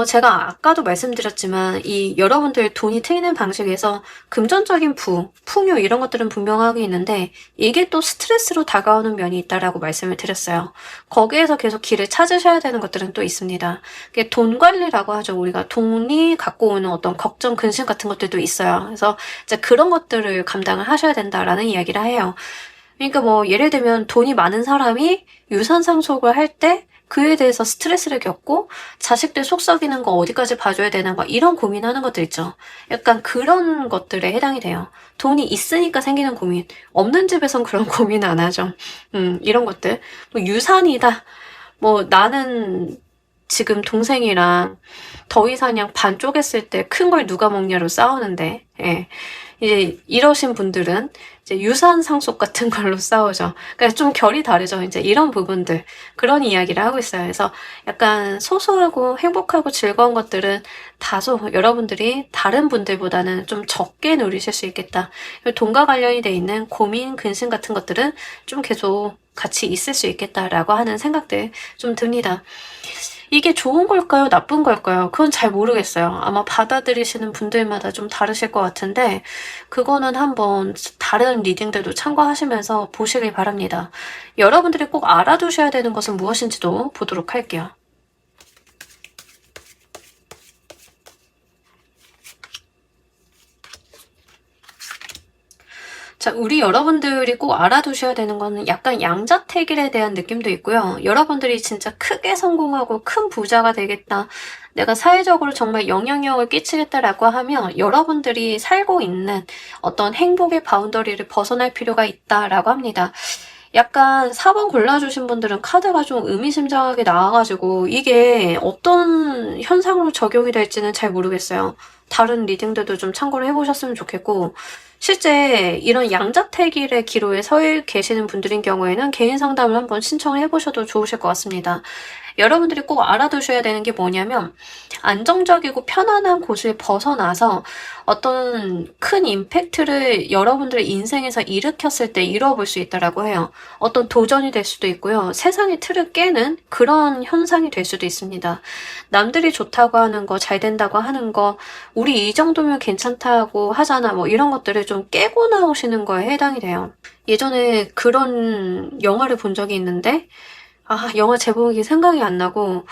제가 아까도 말씀드렸지만 이 여러분들 돈이 트이는 방식에서 금전적인 풍요 이런 것들은 분명하게 있는데 이게 또 스트레스로 다가오는 면이 있다라고 말씀을 드렸어요. 거기에서 계속 길을 찾으셔야 되는 것들은 또 있습니다. 그게 돈 관리라고 하죠. 우리가 돈이 갖고 오는 어떤 걱정, 근심 같은 것들도 있어요. 그래서 이제 그런 것들을 감당을 하셔야 된다라는 이야기를 해요. 그러니까 뭐 예를 들면 돈이 많은 사람이 유산 상속을 할 때 그에 대해서 스트레스를 겪고 자식들 속 썩이는 거 어디까지 봐줘야 되나 막 이런 고민하는 것들 있죠. 약간 그런 것들에 해당이 돼요. 돈이 있으니까 생기는 고민. 없는 집에선 그런 고민 안 하죠. 이런 것들. 뭐 유산이다. 뭐 나는 지금 동생이랑 더위사냥 반 쪼갰을 때 큰 걸 누가 먹냐로 싸우는데, 예. 이제 이러신 분들은 이제 유산 상속 같은 걸로 싸우죠. 그러니까 좀 결이 다르죠. 이제 이런 부분들. 그런 이야기를 하고 있어요. 그래서 약간 소소하고 행복하고 즐거운 것들은 다소 여러분들이 다른 분들보다는 좀 적게 누리실 수 있겠다. 돈과 관련이 돼 있는 고민, 근심 같은 것들은 좀 계속 같이 있을 수 있겠다라고 하는 생각들 좀 듭니다. 이게 좋은 걸까요? 나쁜 걸까요? 그건 잘 모르겠어요. 아마 받아들이시는 분들마다 좀 다르실 것 같은데 그거는 한번 다른 리딩들도 참고하시면서 보시길 바랍니다. 여러분들이 꼭 알아두셔야 되는 것은 무엇인지도 보도록 할게요. 자, 우리 여러분들이 꼭 알아두셔야 되는 거는 약간 양자택일에 대한 느낌도 있고요. 여러분들이 진짜 크게 성공하고 큰 부자가 되겠다. 내가 사회적으로 정말 영향력을 끼치겠다라고 하면 여러분들이 살고 있는 어떤 행복의 바운더리를 벗어날 필요가 있다라고 합니다. 약간 4번 골라주신 분들은 카드가 좀 의미심장하게 나와가지고 이게 어떤 현상으로 적용이 될지는 잘 모르겠어요. 다른 리딩들도 좀 참고를 해보셨으면 좋겠고 실제 이런 양자택일의 기로에 서 계시는 분들인 경우에는 개인 상담을 한번 신청을 해보셔도 좋으실 것 같습니다. 여러분들이 꼭 알아두셔야 되는 게 뭐냐면 안정적이고 편안한 곳을 벗어나서 어떤 큰 임팩트를 여러분들의 인생에서 일으켰을 때 이루어볼 수 있다라고 해요. 어떤 도전이 될 수도 있고요. 세상의 틀을 깨는 그런 현상이 될 수도 있습니다. 남들이 좋다고 하는 거, 잘 된다고 하는 거, 우리 이 정도면 괜찮다고 하잖아. 뭐 이런 것들을 좀 깨고 나오시는 거에 해당이 돼요. 예전에 그런 영화를 본 적이 있는데 영화 제목이 생각이 안 나고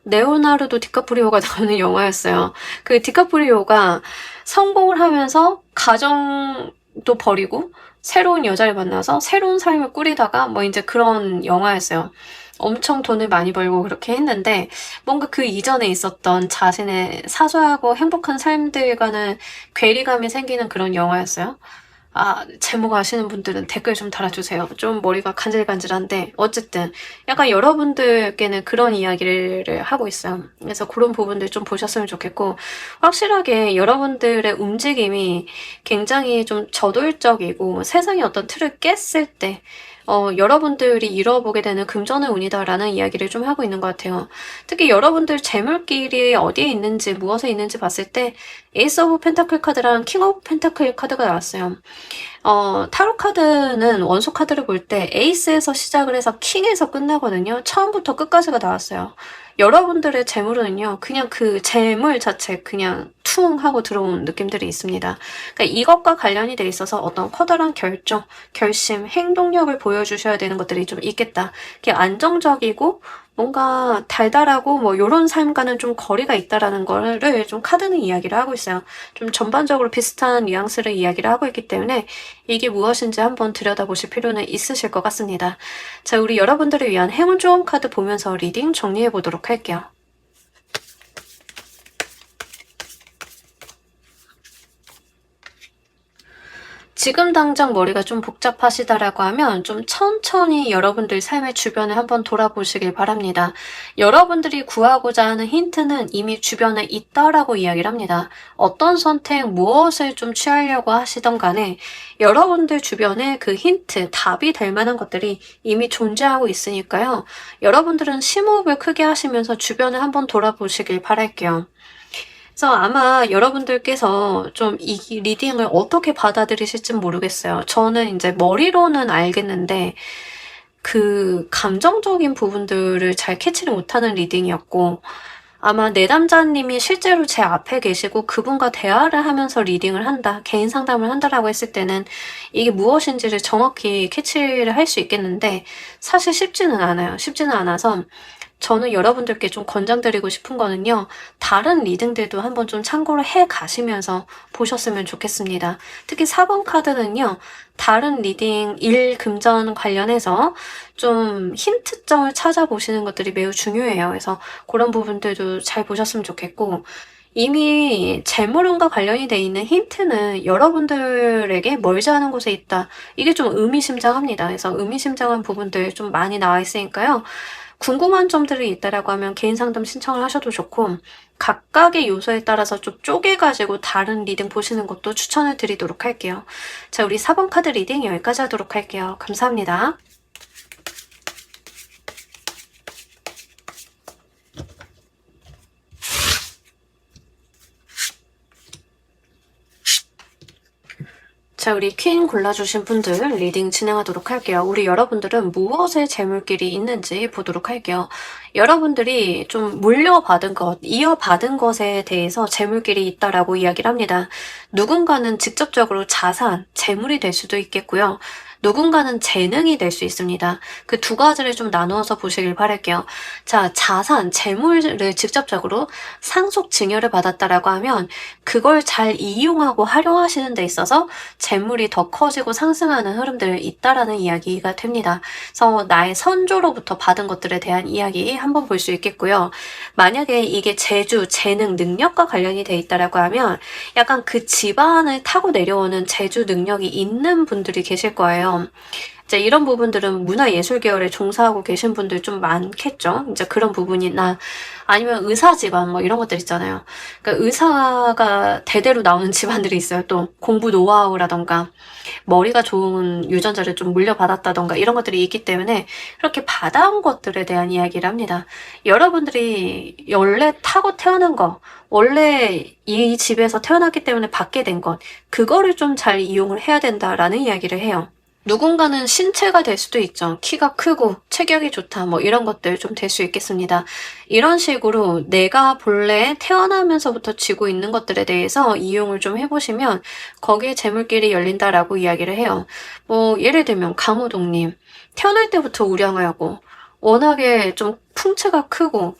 레오나르도 디카프리오가 나오는 영화였어요. 그 디카프리오가 성공을 하면서 가정도 버리고 새로운 여자를 만나서 새로운 삶을 꾸리다가 뭐 이제 그런 영화였어요. 엄청 돈을 많이 벌고 그렇게 했는데 뭔가 그 이전에 있었던 자신의 사소하고 행복한 삶들과는 괴리감이 생기는 그런 영화였어요. 제목 아시는 분들은 댓글 좀 달아주세요. 좀 머리가 간질간질한데 어쨌든 약간 여러분들께는 그런 이야기를 하고 있어요. 그래서 그런 부분들 좀 보셨으면 좋겠고, 확실하게 여러분들의 움직임이 굉장히 좀 저돌적이고 세상의 어떤 틀을 깼을 때 여러분들이 이뤄보게 되는 금전의 운이다라는 이야기를 좀 하고 있는 것 같아요. 특히 여러분들 재물길이 어디에 있는지, 무엇에 있는지 봤을 때 에이스 오브 펜타클 카드랑 킹 오브 펜타클 카드가 나왔어요. 타로 카드는 원소 카드를 볼 때 에이스에서 시작을 해서 킹에서 끝나거든요. 처음부터 끝까지가 나왔어요. 여러분들의 재물은요, 그냥 그 재물 자체 그냥 퉁 하고 들어온 느낌들이 있습니다. 그러니까 이것과 관련이 돼 있어서 어떤 커다란 결정, 결심, 행동력을 보여주셔야 되는 것들이 좀 있겠다. 이게 안정적이고 뭔가 달달하고 뭐 이런 삶과는 좀 거리가 있다라는 거를 좀 카드는 이야기를 하고 있어요. 좀 전반적으로 비슷한 뉘앙스를 이야기를 하고 있기 때문에 이게 무엇인지 한번 들여다보실 필요는 있으실 것 같습니다. 자, 우리 여러분들을 위한 행운 조언 카드 보면서 리딩 정리해 보도록 할게요. 지금 당장 머리가 좀 복잡하시다라고 하면 좀 천천히 여러분들 삶의 주변을 한번 돌아보시길 바랍니다. 여러분들이 구하고자 하는 힌트는 이미 주변에 있다라고 이야기를 합니다. 어떤 선택, 무엇을 좀 취하려고 하시던 간에 여러분들 주변에 그 힌트, 답이 될 만한 것들이 이미 존재하고 있으니까요. 여러분들은 심호흡을 크게 하시면서 주변을 한번 돌아보시길 바랄게요. 그래서 아마 여러분들께서 좀 이 리딩을 어떻게 받아들이실진 모르겠어요. 저는 이제 머리로는 알겠는데 그 감정적인 부분들을 잘 캐치를 못하는 리딩이었고, 아마 내담자님이 실제로 제 앞에 계시고 그분과 대화를 하면서 리딩을 한다, 개인 상담을 한다라고 했을 때는 이게 무엇인지를 정확히 캐치를 할 수 있겠는데 사실 쉽지는 않아요. 쉽지는 않아서 저는 여러분들께 좀 권장드리고 싶은 거는요, 다른 리딩들도 한번 좀 참고를 해 가시면서 보셨으면 좋겠습니다. 특히 4번 카드는요, 다른 리딩, 금전 관련해서 좀 힌트점을 찾아보시는 것들이 매우 중요해요. 그래서 그런 부분들도 잘 보셨으면 좋겠고, 이미 재물운과 관련이 돼 있는 힌트는 여러분들에게 멀지 않은 곳에 있다. 이게 좀 의미심장합니다. 그래서 의미심장한 부분들 좀 많이 나와 있으니까요. 궁금한 점들이 있다라고 하면 개인 상담 신청을 하셔도 좋고, 각각의 요소에 따라서 좀 쪼개가지고 다른 리딩 보시는 것도 추천을 드리도록 할게요. 자, 우리 4번 카드 리딩 여기까지 하도록 할게요. 감사합니다. 자, 우리 퀸 골라주신 분들 리딩 진행하도록 할게요. 우리 여러분들은 무엇의 재물길이 있는지 보도록 할게요. 여러분들이 좀 물려받은 것, 이어받은 것에 대해서 재물길이 있다라고 이야기를 합니다. 누군가는 직접적으로 자산, 재물이 될 수도 있겠고요. 누군가는 재능이 될 수 있습니다. 그 두 가지를 좀 나누어서 보시길 바랄게요. 자, 자산, 재물을 직접적으로 상속 증여를 받았다라고 하면 그걸 잘 이용하고 활용하시는 데 있어서 재물이 더 커지고 상승하는 흐름들이 있다라는 이야기가 됩니다. 그래서 나의 선조로부터 받은 것들에 대한 이야기 한번 볼 수 있겠고요. 만약에 이게 재주, 재능, 능력과 관련이 돼 있다라고 하면 약간 그 집안을 타고 내려오는 재주, 능력이 있는 분들이 계실 거예요. 이제 이런 부분들은 문화예술 계열에 종사하고 계신 분들 좀 많겠죠. 이제 그런 부분이나 아니면 의사 집안 뭐 이런 것들 있잖아요. 그러니까 의사가 대대로 나오는 집안들이 있어요. 또 공부 노하우라던가 머리가 좋은 유전자를 좀 물려받았다던가 이런 것들이 있기 때문에 그렇게 받아온 것들에 대한 이야기를 합니다. 여러분들이 원래 타고 태어난 거, 원래 이 집에서 태어났기 때문에 받게 된 것, 그거를 좀 잘 이용을 해야 된다라는 이야기를 해요. 누군가는 신체가 될 수도 있죠. 키가 크고 체격이 좋다 뭐 이런 것들 좀 될 수 있겠습니다. 이런 식으로 내가 본래 태어나면서부터 쥐고 있는 것들에 대해서 이용을 좀 해보시면 거기에 재물길이 열린다라고 이야기를 해요. 뭐 예를 들면 강호동님 태어날 때부터 우량하고 워낙에 좀 풍채가 크고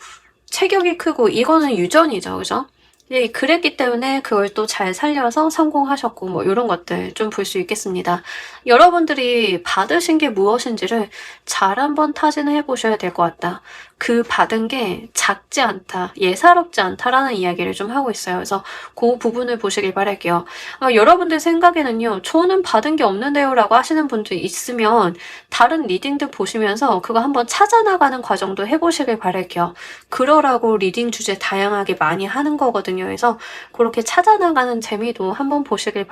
체격이 크고 이거는 유전이죠. 그죠? 네, 그랬기 때문에 그걸 또 잘 살려서 성공하셨고 뭐 이런 것들 좀 볼 수 있겠습니다. 여러분들이 받으신 게 무엇인지를 잘 한번 타진을 해보셔야 될 것 같다. 그 받은 게 작지 않다, 예사롭지 않다라는 이야기를 좀 하고 있어요. 그래서 그 부분을 보시길 바랄게요. 여러분들 생각에는요, 저는 받은 게 없는데요 라고 하시는 분들 있으면 다른 리딩들 보시면서 그거 한번 찾아나가는 과정도 해보시길 바랄게요. 그러라고 리딩 주제 다양하게 많이 하는 거거든요. 그래서 그렇게 찾아나가는 재미도 한번 보시길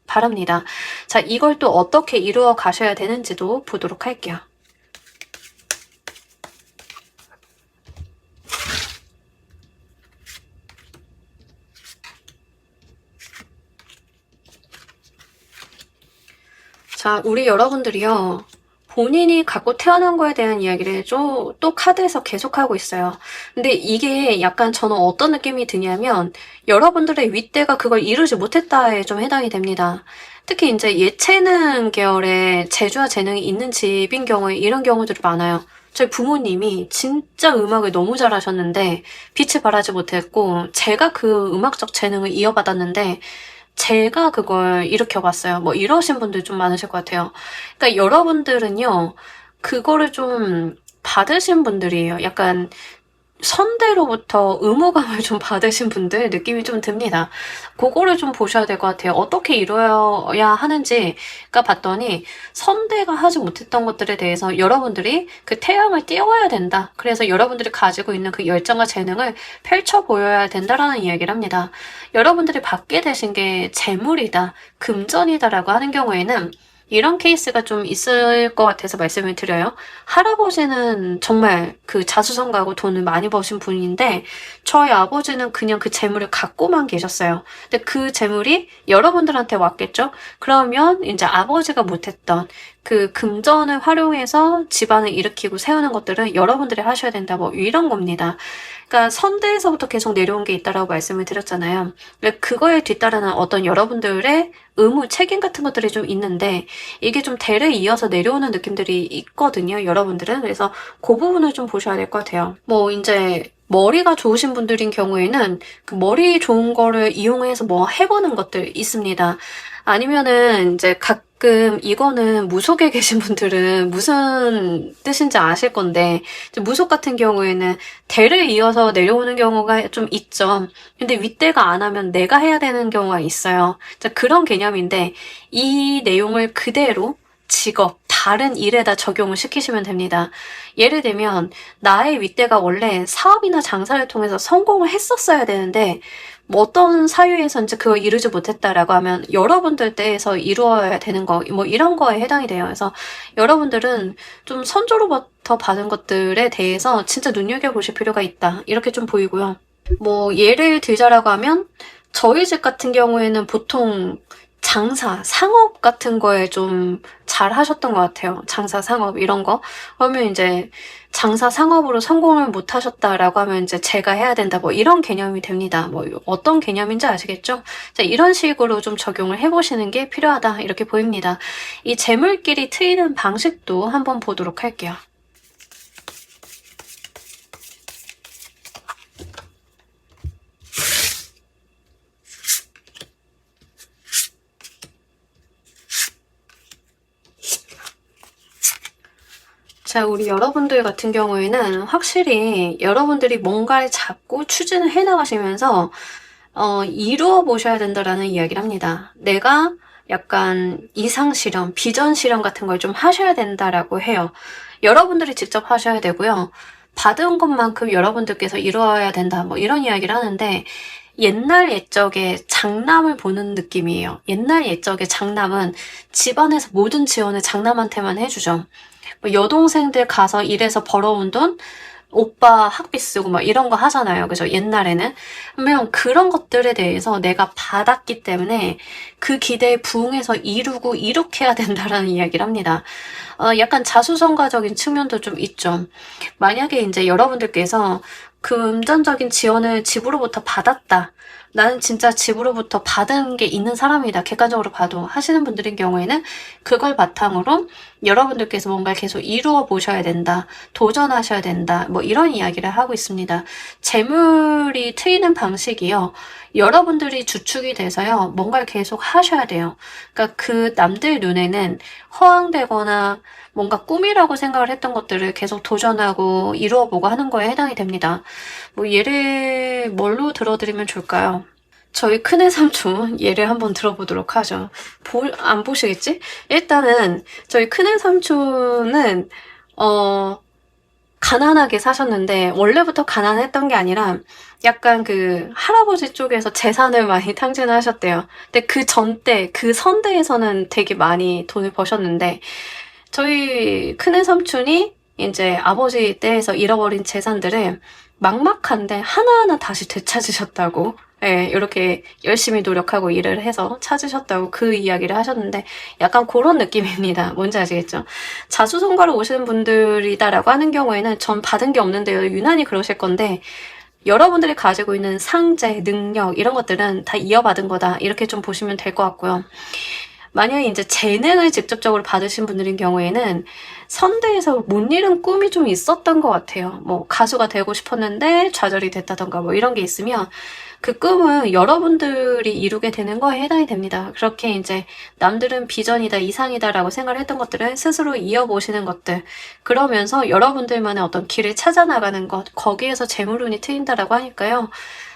바랍니다. 자, 이걸 또 어떻게 이루어 가셔야 되는지도 보도록 할게요. 자, 우리 여러분들이요, 본인이 갖고 태어난 거에 대한 이야기를 또 카드에서 계속하고 있어요. 근데 이게 약간 저는 어떤 느낌이 드냐면, 여러분들의 윗대가 그걸 이루지 못했다에 좀 해당이 됩니다. 특히 이제 예체능 계열의 재주와 재능이 있는 집인 경우에 이런 경우들이 많아요. 저희 부모님이 진짜 음악을 너무 잘하셨는데 빛을 발하지 못했고, 제가 그 음악적 재능을 이어받았는데 제가 그걸 일으켜봤어요. 뭐 이러신 분들 좀 많으실 것 같아요. 그러니까 여러분들은요, 그거를 좀 받으신 분들이에요. 약간 선대로부터 의무감을 좀 받으신 분들 느낌이 좀 듭니다. 그거를 좀 보셔야 될 것 같아요. 어떻게 이루어야 하는지가 봤더니 선대가 하지 못했던 것들에 대해서 여러분들이 그 태양을 띄워야 된다. 그래서 여러분들이 가지고 있는 그 열정과 재능을 펼쳐 보여야 된다라는 이야기를 합니다. 여러분들이 받게 되신 게 재물이다, 금전이다라고 하는 경우에는 이런 케이스가 좀 있을 것 같아서 말씀을 드려요. 할아버지는 정말 그 자수성가하고 돈을 많이 버신 분인데 저희 아버지는 그냥 그 재물을 갖고만 계셨어요. 근데 그 재물이 여러분들한테 왔겠죠? 그러면 이제 아버지가 못했던 그 금전을 활용해서 집안을 일으키고 세우는 것들은 여러분들이 하셔야 된다, 뭐 이런 겁니다. 그러니까 선대에서부터 계속 내려온 게 있다라고 말씀을 드렸잖아요. 그거에 뒤따르는 어떤 여러분들의 의무, 책임 같은 것들이 좀 있는데 이게 좀 대를 이어서 내려오는 느낌들이 있거든요, 여러분들은. 그래서 그 부분을 좀 보셔야 될 것 같아요. 뭐 이제 머리가 좋으신 분들인 경우에는 그 머리 좋은 거를 이용해서 뭐 해보는 것들 있습니다. 아니면은 이제 가끔 이거는 무속에 계신 분들은 무슨 뜻인지 아실 건데, 무속 같은 경우에는 대를 이어서 내려오는 경우가 좀 있죠. 근데 윗대가 안 하면 내가 해야 되는 경우가 있어요. 그런 개념인데 이 내용을 그대로 직업, 다른 일에다 적용을 시키시면 됩니다. 예를 들면 나의 윗대가 원래 사업이나 장사를 통해서 성공을 했었어야 되는데 뭐 어떤 사유에서인지 그걸 이루지 못했다라고 하면 여러분들 때에서 이루어야 되는 거, 뭐 이런 거에 해당이 돼요. 그래서 여러분들은 좀 선조로부터 받은 것들에 대해서 진짜 눈여겨보실 필요가 있다, 이렇게 좀 보이고요. 뭐 예를 들자라고 하면 저희 집 같은 경우에는 보통 장사, 상업 같은 거에 좀 잘 하셨던 것 같아요. 장사, 상업 이런 거. 그러면 이제 장사, 상업으로 성공을 못 하셨다라고 하면 이제 제가 해야 된다, 뭐 이런 개념이 됩니다. 뭐 어떤 개념인지 아시겠죠? 자, 이런 식으로 좀 적용을 해보시는 게 필요하다, 이렇게 보입니다. 이 재물끼리 트이는 방식도 한번 보도록 할게요. 자, 우리 여러분들 같은 경우에는 확실히 여러분들이 뭔가를 잡고 추진을 해나가시면서 이루어 보셔야 된다라는 이야기를 합니다. 내가 약간 이상 실현, 비전 실현 같은 걸 좀 하셔야 된다라고 해요. 여러분들이 직접 하셔야 되고요. 받은 것만큼 여러분들께서 이루어야 된다, 뭐 이런 이야기를 하는데 옛날 옛적의 장남을 보는 느낌이에요. 옛날 옛적의 장남은 집안에서 모든 지원을 장남한테만 해주죠. 뭐 여동생들 가서 일해서 벌어온 돈 오빠 학비 쓰고 막 이런 거 하잖아요. 그죠? 옛날에는. 그러면 그런 것들에 대해서 내가 받았기 때문에 그 기대에 부응해서 이루고 이룩해야 된다라는 이야기를 합니다. 약간 자수성가적인 측면도 좀 있죠. 만약에 이제 여러분들께서 금전적인 지원을 집으로부터 받았다, 나는 진짜 집으로부터 받은 게 있는 사람이다. 객관적으로 봐도 하시는 분들인 경우에는 그걸 바탕으로 여러분들께서 뭔가를 계속 이루어 보셔야 된다. 도전하셔야 된다. 뭐 이런 이야기를 하고 있습니다. 재물이 트이는 방식이요. 여러분들이 주축이 돼서요. 뭔가를 계속 하셔야 돼요. 그러니까 그 남들 눈에는 허황되거나 뭔가 꿈이라고 생각을 했던 것들을 계속 도전하고 이루어보고 하는 거에 해당이 됩니다. 뭐 예를 뭘로 들어드리면 좋을까요? 저희 큰애 삼촌 예를 한번 들어보도록 하죠. 안 보시겠지? 일단은 저희 큰애 삼촌은 가난하게 사셨는데 원래부터 가난했던 게 아니라 약간 그 할아버지 쪽에서 재산을 많이 탕진하셨대요. 근데 그 전때 그 선대에서는 되게 많이 돈을 버셨는데 저희 큰애 삼촌이 이제 아버지 때에서 잃어버린 재산들을 막막한데 하나하나 다시 되찾으셨다고, 예, 이렇게 열심히 노력하고 일을 해서 찾으셨다고 그 이야기를 하셨는데 약간 그런 느낌입니다. 뭔지 아시겠죠? 자수성가를 오시는 분들이다라고 하는 경우에는 전 받은 게 없는데요. 유난히 그러실 건데 여러분들이 가지고 있는 상재, 능력 이런 것들은 다 이어받은 거다. 이렇게 좀 보시면 될 것 같고요. 만약에 이제 재능을 직접적으로 받으신 분들인 경우에는 선대에서 못 이룬 꿈이 좀 있었던 것 같아요. 뭐 가수가 되고 싶었는데 좌절이 됐다던가 뭐 이런 게 있으면 그 꿈은 여러분들이 이루게 되는 거에 해당이 됩니다. 그렇게 이제 남들은 비전이다, 이상이다라고 생각을 했던 것들을 스스로 이어보시는 것들, 그러면서 여러분들만의 어떤 길을 찾아나가는 것, 거기에서 재물운이 트인다라고 하니까요.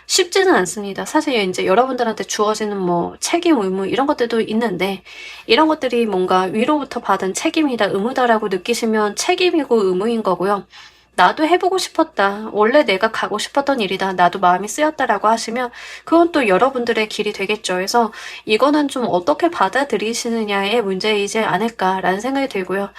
쉽지는 않습니다. 사실 이제 여러분들한테 주어지는 뭐 책임, 의무 이런 것들도 있는데 이런 것들이 뭔가 위로부터 받은 책임이다, 의무다라고 느끼시면 책임이고 의무인 거고요. 나도 해보고 싶었다. 원래 내가 가고 싶었던 일이다. 나도 마음이 쓰였다라고 하시면 그건 또 여러분들의 길이 되겠죠. 그래서 이거는 좀 어떻게 받아들이시느냐의 문제이지 않을까라는 생각이 들고요.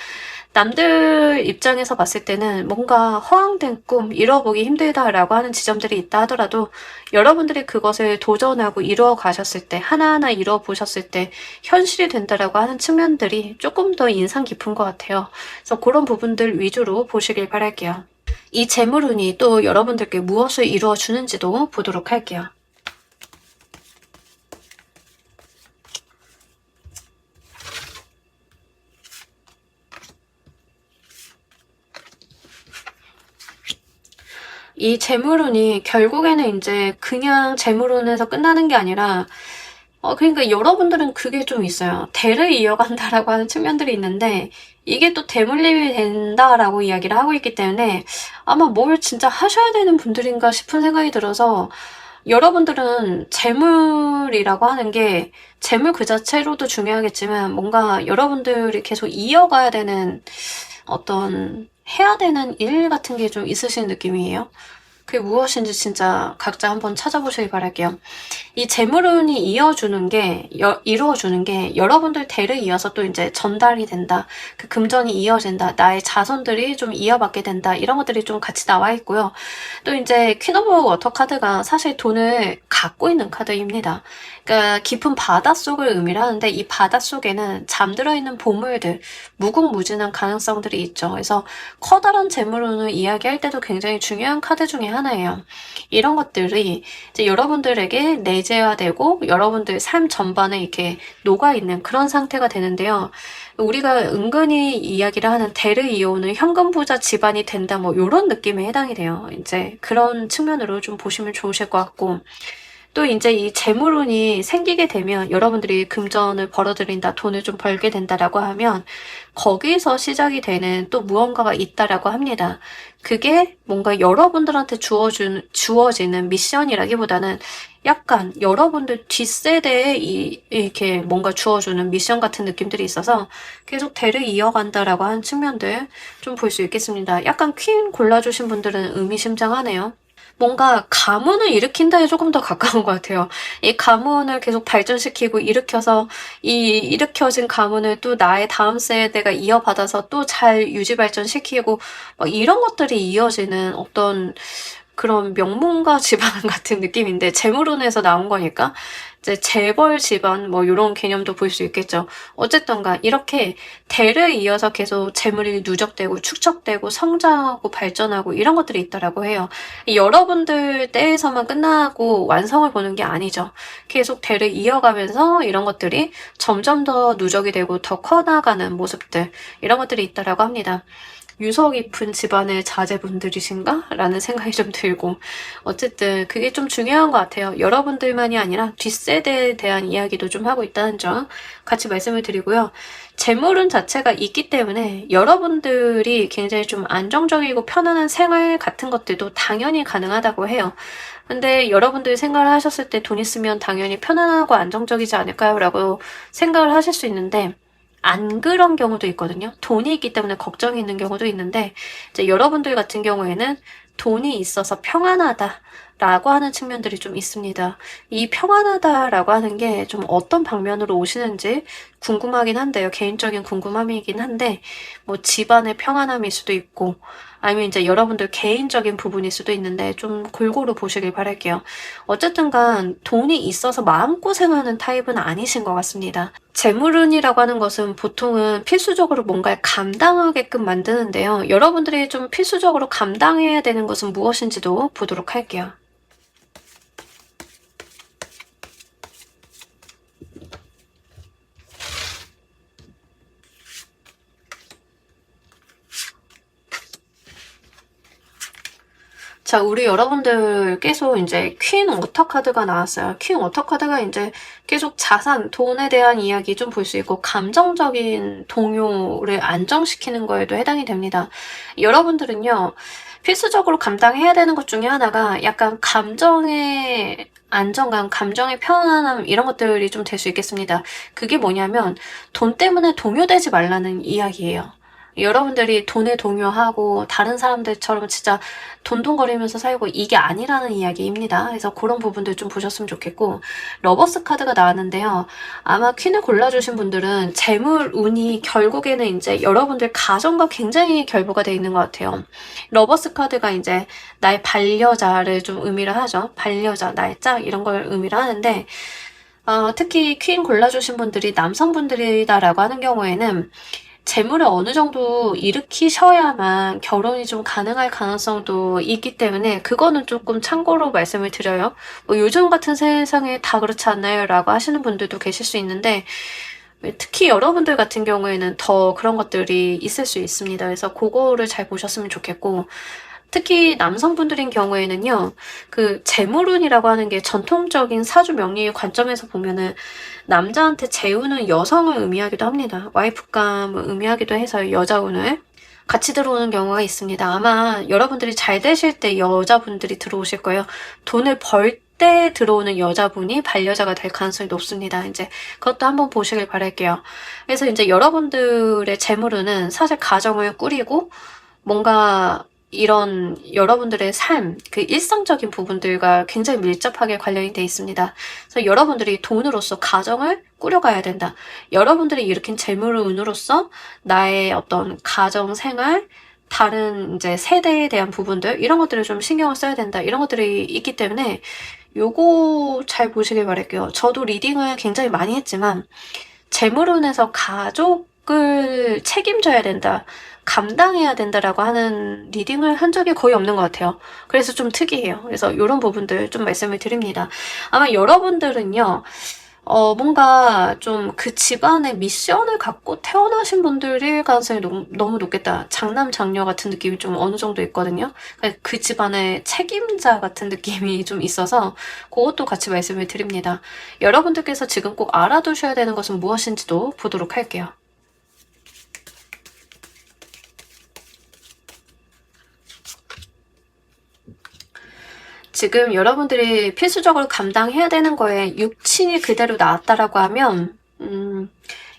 남들 입장에서 봤을 때는 뭔가 허황된 꿈, 이뤄보기 힘들다라고 하는 지점들이 있다 하더라도 여러분들이 그것을 도전하고 이루어 가셨을 때, 하나하나 이루어 보셨을 때 현실이 된다라고 하는 측면들이 조금 더 인상 깊은 것 같아요. 그래서 그런 부분들 위주로 보시길 바랄게요. 이 재물운이 또 여러분들께 무엇을 이루어 주는지도 보도록 할게요. 이 재물운이 결국에는 이제 그냥 재물운에서 끝나는 게 아니라 그러니까 여러분들은 그게 좀 있어요. 대를 이어간다라고 하는 측면들이 있는데 이게 또 대물림이 된다라고 이야기를 하고 있기 때문에 아마 뭘 진짜 하셔야 되는 분들인가 싶은 생각이 들어서 여러분들은 재물이라고 하는 게 재물 그 자체로도 중요하겠지만 뭔가 여러분들이 계속 이어가야 되는 어떤 해야 되는 일 같은 게 좀 있으신 느낌이에요. 그게 무엇인지 진짜 각자 한번 찾아보시길 바랄게요. 이 재물운이 이루어주는 게 여러분들 대를 이어서 또 이제 전달이 된다. 그 금전이 이어진다. 나의 자손들이 좀 이어받게 된다. 이런 것들이 좀 같이 나와 있고요. 또 이제 퀸 오브 워터 카드가 사실 돈을 갖고 있는 카드입니다. 그러니까 깊은 바닷속을 의미를 하는데 이 바닷속에는 잠들어 있는 보물들, 무궁무진한 가능성들이 있죠. 그래서 커다란 재물운을 이야기할 때도 굉장히 중요한 카드 중에 하나예요. 이런 것들이 이제 여러분들에게 내재화되고 여러분들 삶 전반에 이렇게 녹아있는 그런 상태가 되는데요. 우리가 은근히 이야기를 하는 대를 이어오는 현금부자 집안이 된다 뭐 이런 느낌에 해당이 돼요. 이제 그런 측면으로 좀 보시면 좋으실 것 같고 또 이제 이 재물운이 생기게 되면 여러분들이 금전을 벌어들인다, 돈을 좀 벌게 된다라고 하면 거기서 시작이 되는 또 무언가가 있다라고 합니다. 그게 뭔가 여러분들한테 주어지는 미션이라기보다는 약간 여러분들 뒷세대에 이렇게 뭔가 주어주는 미션 같은 느낌들이 있어서 계속 대를 이어간다라고 하는 측면들 좀 볼 수 있겠습니다. 약간 퀸 골라주신 분들은 의미심장하네요. 뭔가 가문을 일으킨다에 조금 더 가까운 것 같아요. 이 가문을 계속 발전시키고 일으켜서 이 일으켜진 가문을 또 나의 다음 세대가 이어받아서 또 잘 유지 발전시키고 이런 것들이 이어지는 어떤 그런 명문가 집안 같은 느낌인데 재물운에서 나온 거니까 이제 재벌 집안 뭐 요런 개념도 볼 수 있겠죠. 어쨌든가 이렇게 대를 이어서 계속 재물이 누적되고 축적되고 성장하고 발전하고 이런 것들이 있다라고 해요. 여러분들 때에서만 끝나고 완성을 보는 게 아니죠. 계속 대를 이어가면서 이런 것들이 점점 더 누적이 되고 더 커나가는 모습들, 이런 것들이 있다라고 합니다. 유서 깊은 집안의 자제분들이신가? 라는 생각이 좀 들고, 어쨌든 그게 좀 중요한 것 같아요. 여러분들만이 아니라 뒷세대에 대한 이야기도 좀 하고 있다는 점 같이 말씀을 드리고요. 재물운 자체가 있기 때문에 여러분들이 굉장히 좀 안정적이고 편안한 생활 같은 것들도 당연히 가능하다고 해요. 근데 여러분들이 생각을 하셨을 때 돈 있으면 당연히 편안하고 안정적이지 않을까요? 라고 생각을 하실 수 있는데, 안 그런 경우도 있거든요. 돈이 있기 때문에 걱정이 있는 경우도 있는데, 이제 여러분들 같은 경우에는 돈이 있어서 평안하다라고 하는 측면들이 좀 있습니다. 이 평안하다라고 하는 게 좀 어떤 방면으로 오시는지 궁금하긴 한데요. 개인적인 궁금함이긴 한데, 뭐 집안의 평안함일 수도 있고, 아니면 이제 여러분들 개인적인 부분일 수도 있는데 좀 골고루 보시길 바랄게요. 어쨌든 간 돈이 있어서 마음고생하는 타입은 아니신 것 같습니다. 재물운이라고 하는 것은 보통은 필수적으로 뭔가를 감당하게끔 만드는데요. 여러분들이 좀 필수적으로 감당해야 되는 것은 무엇인지도 보도록 할게요. 자, 우리 여러분들 계속 이제 퀸 워터 카드가 나왔어요. 퀸 워터 카드가 이제 계속 자산, 돈에 대한 이야기 좀 볼 수 있고, 감정적인 동요를 안정시키는 거에도 해당이 됩니다. 여러분들은요, 필수적으로 감당해야 되는 것 중에 하나가 약간 감정의 안정감, 감정의 편안함, 이런 것들이 좀 될 수 있겠습니다. 그게 뭐냐면, 돈 때문에 동요되지 말라는 이야기예요. 여러분들이 돈에 동요하고 다른 사람들처럼 진짜 돈돈거리면서 살고, 이게 아니라는 이야기입니다. 그래서 그런 부분들 좀 보셨으면 좋겠고, 러버스 카드가 나왔는데요. 아마 퀸을 골라주신 분들은 재물 운이 결국에는 이제 여러분들 가정과 굉장히 결부가 돼 있는 것 같아요. 러버스 카드가 이제 나의 반려자를 좀 의미를 하죠. 반려자, 나의 짝, 이런 걸 의미를 하는데, 특히 퀸 골라주신 분들이 남성분들이다라고 하는 경우에는 재물을 어느 정도 일으키셔야만 결혼이 좀 가능할 가능성도 있기 때문에, 그거는 조금 참고로 말씀을 드려요. 뭐 요즘 같은 세상에 다 그렇지 않나요? 라고 하시는 분들도 계실 수 있는데, 특히 여러분들 같은 경우에는 더 그런 것들이 있을 수 있습니다. 그래서 그거를 잘 보셨으면 좋겠고, 특히 남성분들인 경우에는요, 그 재물운이라고 하는 게 전통적인 사주 명리의 관점에서 보면은 남자한테 재운은 여성을 의미하기도 합니다. 와이프감을 의미하기도 해서 여자운을 같이 들어오는 경우가 있습니다. 아마 여러분들이 잘 되실 때 여자분들이 들어오실 거예요. 돈을 벌 때 들어오는 여자분이 반려자가 될 가능성이 높습니다. 이제 그것도 한번 보시길 바랄게요. 그래서 이제 여러분들의 재물운은 사실 가정을 꾸리고 뭔가 이런 여러분들의 삶, 그 일상적인 부분들과 굉장히 밀접하게 관련이 돼 있습니다. 그래서 여러분들이 돈으로서 가정을 꾸려가야 된다. 여러분들이 일으킨 재물운으로서 나의 어떤 가정 생활, 다른 이제 세대에 대한 부분들, 이런 것들을 좀 신경을 써야 된다. 이런 것들이 있기 때문에 요거 잘 보시길 바랄게요. 저도 리딩을 굉장히 많이 했지만 재물운에서 가족을 책임져야 된다, 감당해야 된다라고 하는 리딩을 한 적이 거의 없는 것 같아요. 그래서 좀 특이해요. 그래서 이런 부분들 좀 말씀을 드립니다. 아마 여러분들은요, 뭔가 좀 그 집안의 미션을 갖고 태어나신 분들일 가능성이 너무 높겠다. 장남, 장녀 같은 느낌이 좀 어느 정도 있거든요. 그 집안의 책임자 같은 느낌이 좀 있어서 그것도 같이 말씀을 드립니다. 여러분들께서 지금 꼭 알아두셔야 되는 것은 무엇인지도 보도록 할게요. 지금 여러분들이 필수적으로 감당해야 되는 거에 육친이 그대로 나왔다라고 하면,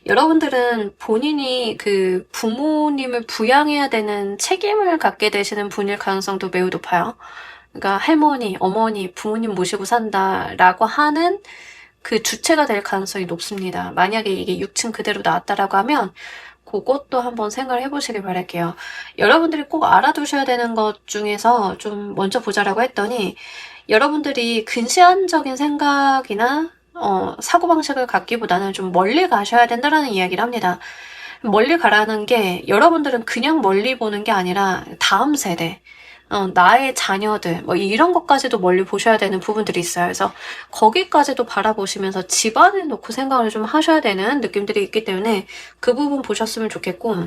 여러분들은 본인이 그 부모님을 부양해야 되는 책임을 갖게 되시는 분일 가능성도 매우 높아요. 그러니까 할머니, 어머니, 부모님 모시고 산다라고 하는 그 주체가 될 가능성이 높습니다. 만약에 이게 육친 그대로 나왔다라고 하면 그것도 한번 생각을 해보시길 바랄게요. 여러분들이 꼭 알아두셔야 되는 것 중에서 좀 먼저 보자라고 했더니, 여러분들이 근시안적인 생각이나 사고방식을 갖기보다는 좀 멀리 가셔야 된다라는 이야기를 합니다. 멀리 가라는 게 여러분들은 그냥 멀리 보는 게 아니라 다음 세대, 나의 자녀들, 뭐 이런 것까지도 멀리 보셔야 되는 부분들이 있어요. 그래서 거기까지도 바라보시면서 집안에 놓고 생각을 좀 하셔야 되는 느낌들이 있기 때문에 그 부분 보셨으면 좋겠고,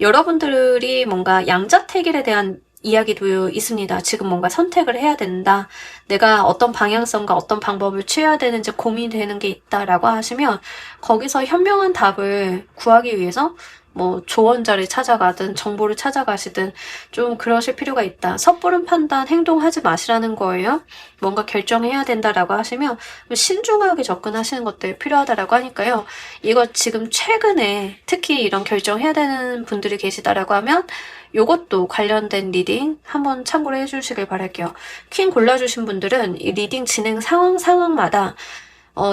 여러분들이 뭔가 양자택일에 대한 이야기도 있습니다. 지금 뭔가 선택을 해야 된다. 내가 어떤 방향성과 어떤 방법을 취해야 되는지 고민되는 게 있다라고 하시면 거기서 현명한 답을 구하기 위해서 뭐 조언자를 찾아가든 정보를 찾아가시든 좀 그러실 필요가 있다. 섣부른 판단, 행동하지 마시라는 거예요. 뭔가 결정해야 된다라고 하시면 신중하게 접근하시는 것들이 필요하다라고 하니까요. 이거 지금 최근에 특히 이런 결정해야 되는 분들이 계시다라고 하면 요것도 관련된 리딩 한번 참고를 해주시길 바랄게요. 퀸 골라주신 분들은 이 리딩 진행 상황마다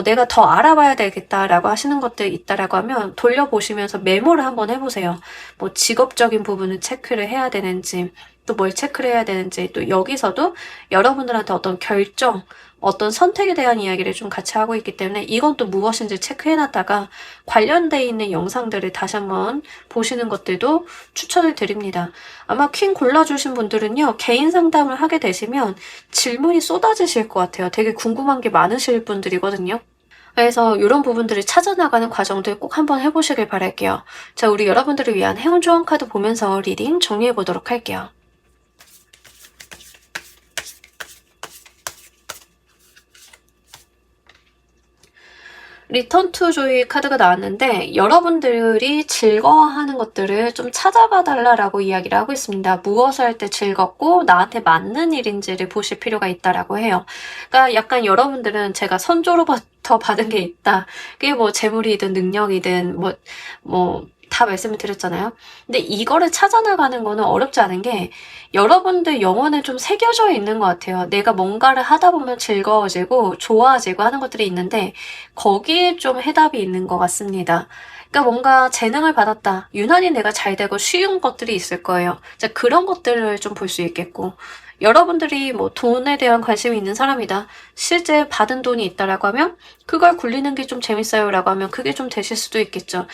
내가 더 알아봐야 되겠다라고 하시는 것들이 있다라고 하면 돌려보시면서 메모를 한번 해보세요. 뭐 직업적인 부분을 체크를 해야 되는지, 또 뭘 체크를 해야 되는지, 또 여기서도 여러분들한테 어떤 결정, 어떤 선택에 대한 이야기를 좀 같이 하고 있기 때문에 이건 또 무엇인지 체크해놨다가 관련되어 있는 영상들을 다시 한번 보시는 것들도 추천을 드립니다. 아마 퀸 골라주신 분들은요, 개인 상담을 하게 되시면 질문이 쏟아지실 것 같아요. 되게 궁금한 게 많으실 분들이거든요. 그래서 이런 부분들을 찾아나가는 과정들 꼭 한번 해보시길 바랄게요. 자, 우리 여러분들을 위한 행운 조언 카드 보면서 리딩 정리해보도록 할게요. 리턴 투 조이 카드가 나왔는데 여러분들이 즐거워하는 것들을 좀 찾아봐 달라라고 이야기를 하고 있습니다. 무엇을 할 때 즐겁고 나한테 맞는 일인지를 보실 필요가 있다라고 해요. 그러니까 약간 여러분들은 제가 선조로부터 받은 게 있다. 그게 뭐 재물이든 능력이든 다 말씀을 드렸잖아요. 근데 이거를 찾아나가는 거는 어렵지 않은 게 여러분들 영혼에 좀 새겨져 있는 것 같아요. 내가 뭔가를 하다 보면 즐거워지고 좋아지고 하는 것들이 있는데 거기에 좀 해답이 있는 것 같습니다. 그러니까 뭔가 재능을 받았다. 유난히 내가 잘 되고 쉬운 것들이 있을 거예요. 자, 그런 것들을 좀 볼 수 있겠고 여러분들이 뭐 돈에 대한 관심이 있는 사람이다. 실제 받은 돈이 있다라고 하면 그걸 굴리는 게 좀 재밌어요 라고 하면 그게 좀 되실 수도 있겠죠.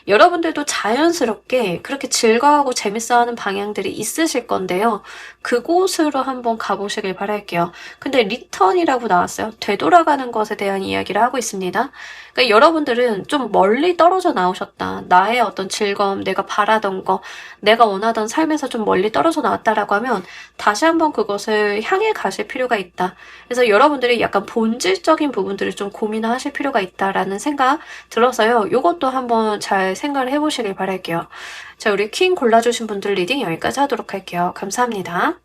여러분들도 자연스럽게 그렇게 즐거워하고 재밌어하는 방향들이 있으실 건데요. 그곳으로 한번 가보시길 바랄게요. 근데 리턴이라고 나왔어요. 되돌아가는 것에 대한 이야기를 하고 있습니다. 그러니까 여러분들은 좀 멀리 떨어져 나오셨다. 나의 어떤 즐거움, 내가 바라던 거, 내가 원하던 삶에서 좀 멀리 떨어져 나왔다라고 하면 다시 한번 그것을 향해 가실 필요가 있다. 그래서 여러분들이 약간 본질적인 부분들을 좀 고민을 하실 필요가 있다라는 생각 들어서요. 이것도 한번 잘 생각을 해보시길 바랄게요. 자, 우리 퀸 골라주신 분들 리딩 여기까지 하도록 할게요. 감사합니다.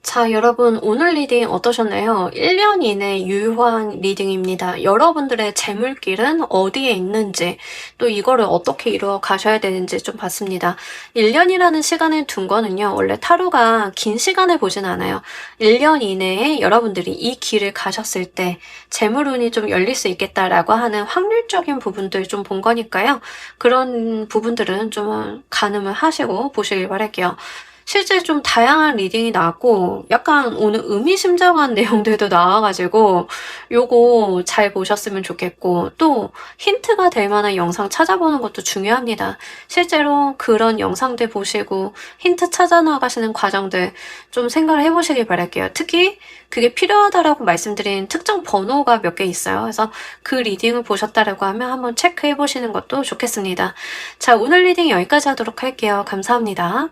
자, 여러분 오늘 리딩 어떠셨나요? 1년 이내 유효한 리딩입니다. 여러분들의 재물길은 어디에 있는지 또 이거를 어떻게 이루어 가셔야 되는지 좀 봤습니다. 1년이라는 시간을 둔 거는요. 원래 타로가 긴 시간을 보진 않아요. 1년 이내에 여러분들이 이 길을 가셨을 때 재물운이 좀 열릴 수 있겠다라고 하는 확률적인 부분들 좀 본 거니까요. 그런 부분들은 좀 가늠을 하시고 보시길 바랄게요. 실제 좀 다양한 리딩이 나왔고 약간 오늘 의미심장한 내용들도 나와가지고 요거 잘 보셨으면 좋겠고 또 힌트가 될 만한 영상 찾아보는 것도 중요합니다. 실제로 그런 영상들 보시고 힌트 찾아 나가시는 과정들 좀 생각을 해보시길 바랄게요. 특히 그게 필요하다라고 말씀드린 특정 번호가 몇 개 있어요. 그래서 그 리딩을 보셨다라고 하면 한번 체크해 보시는 것도 좋겠습니다. 자, 오늘 리딩 여기까지 하도록 할게요. 감사합니다.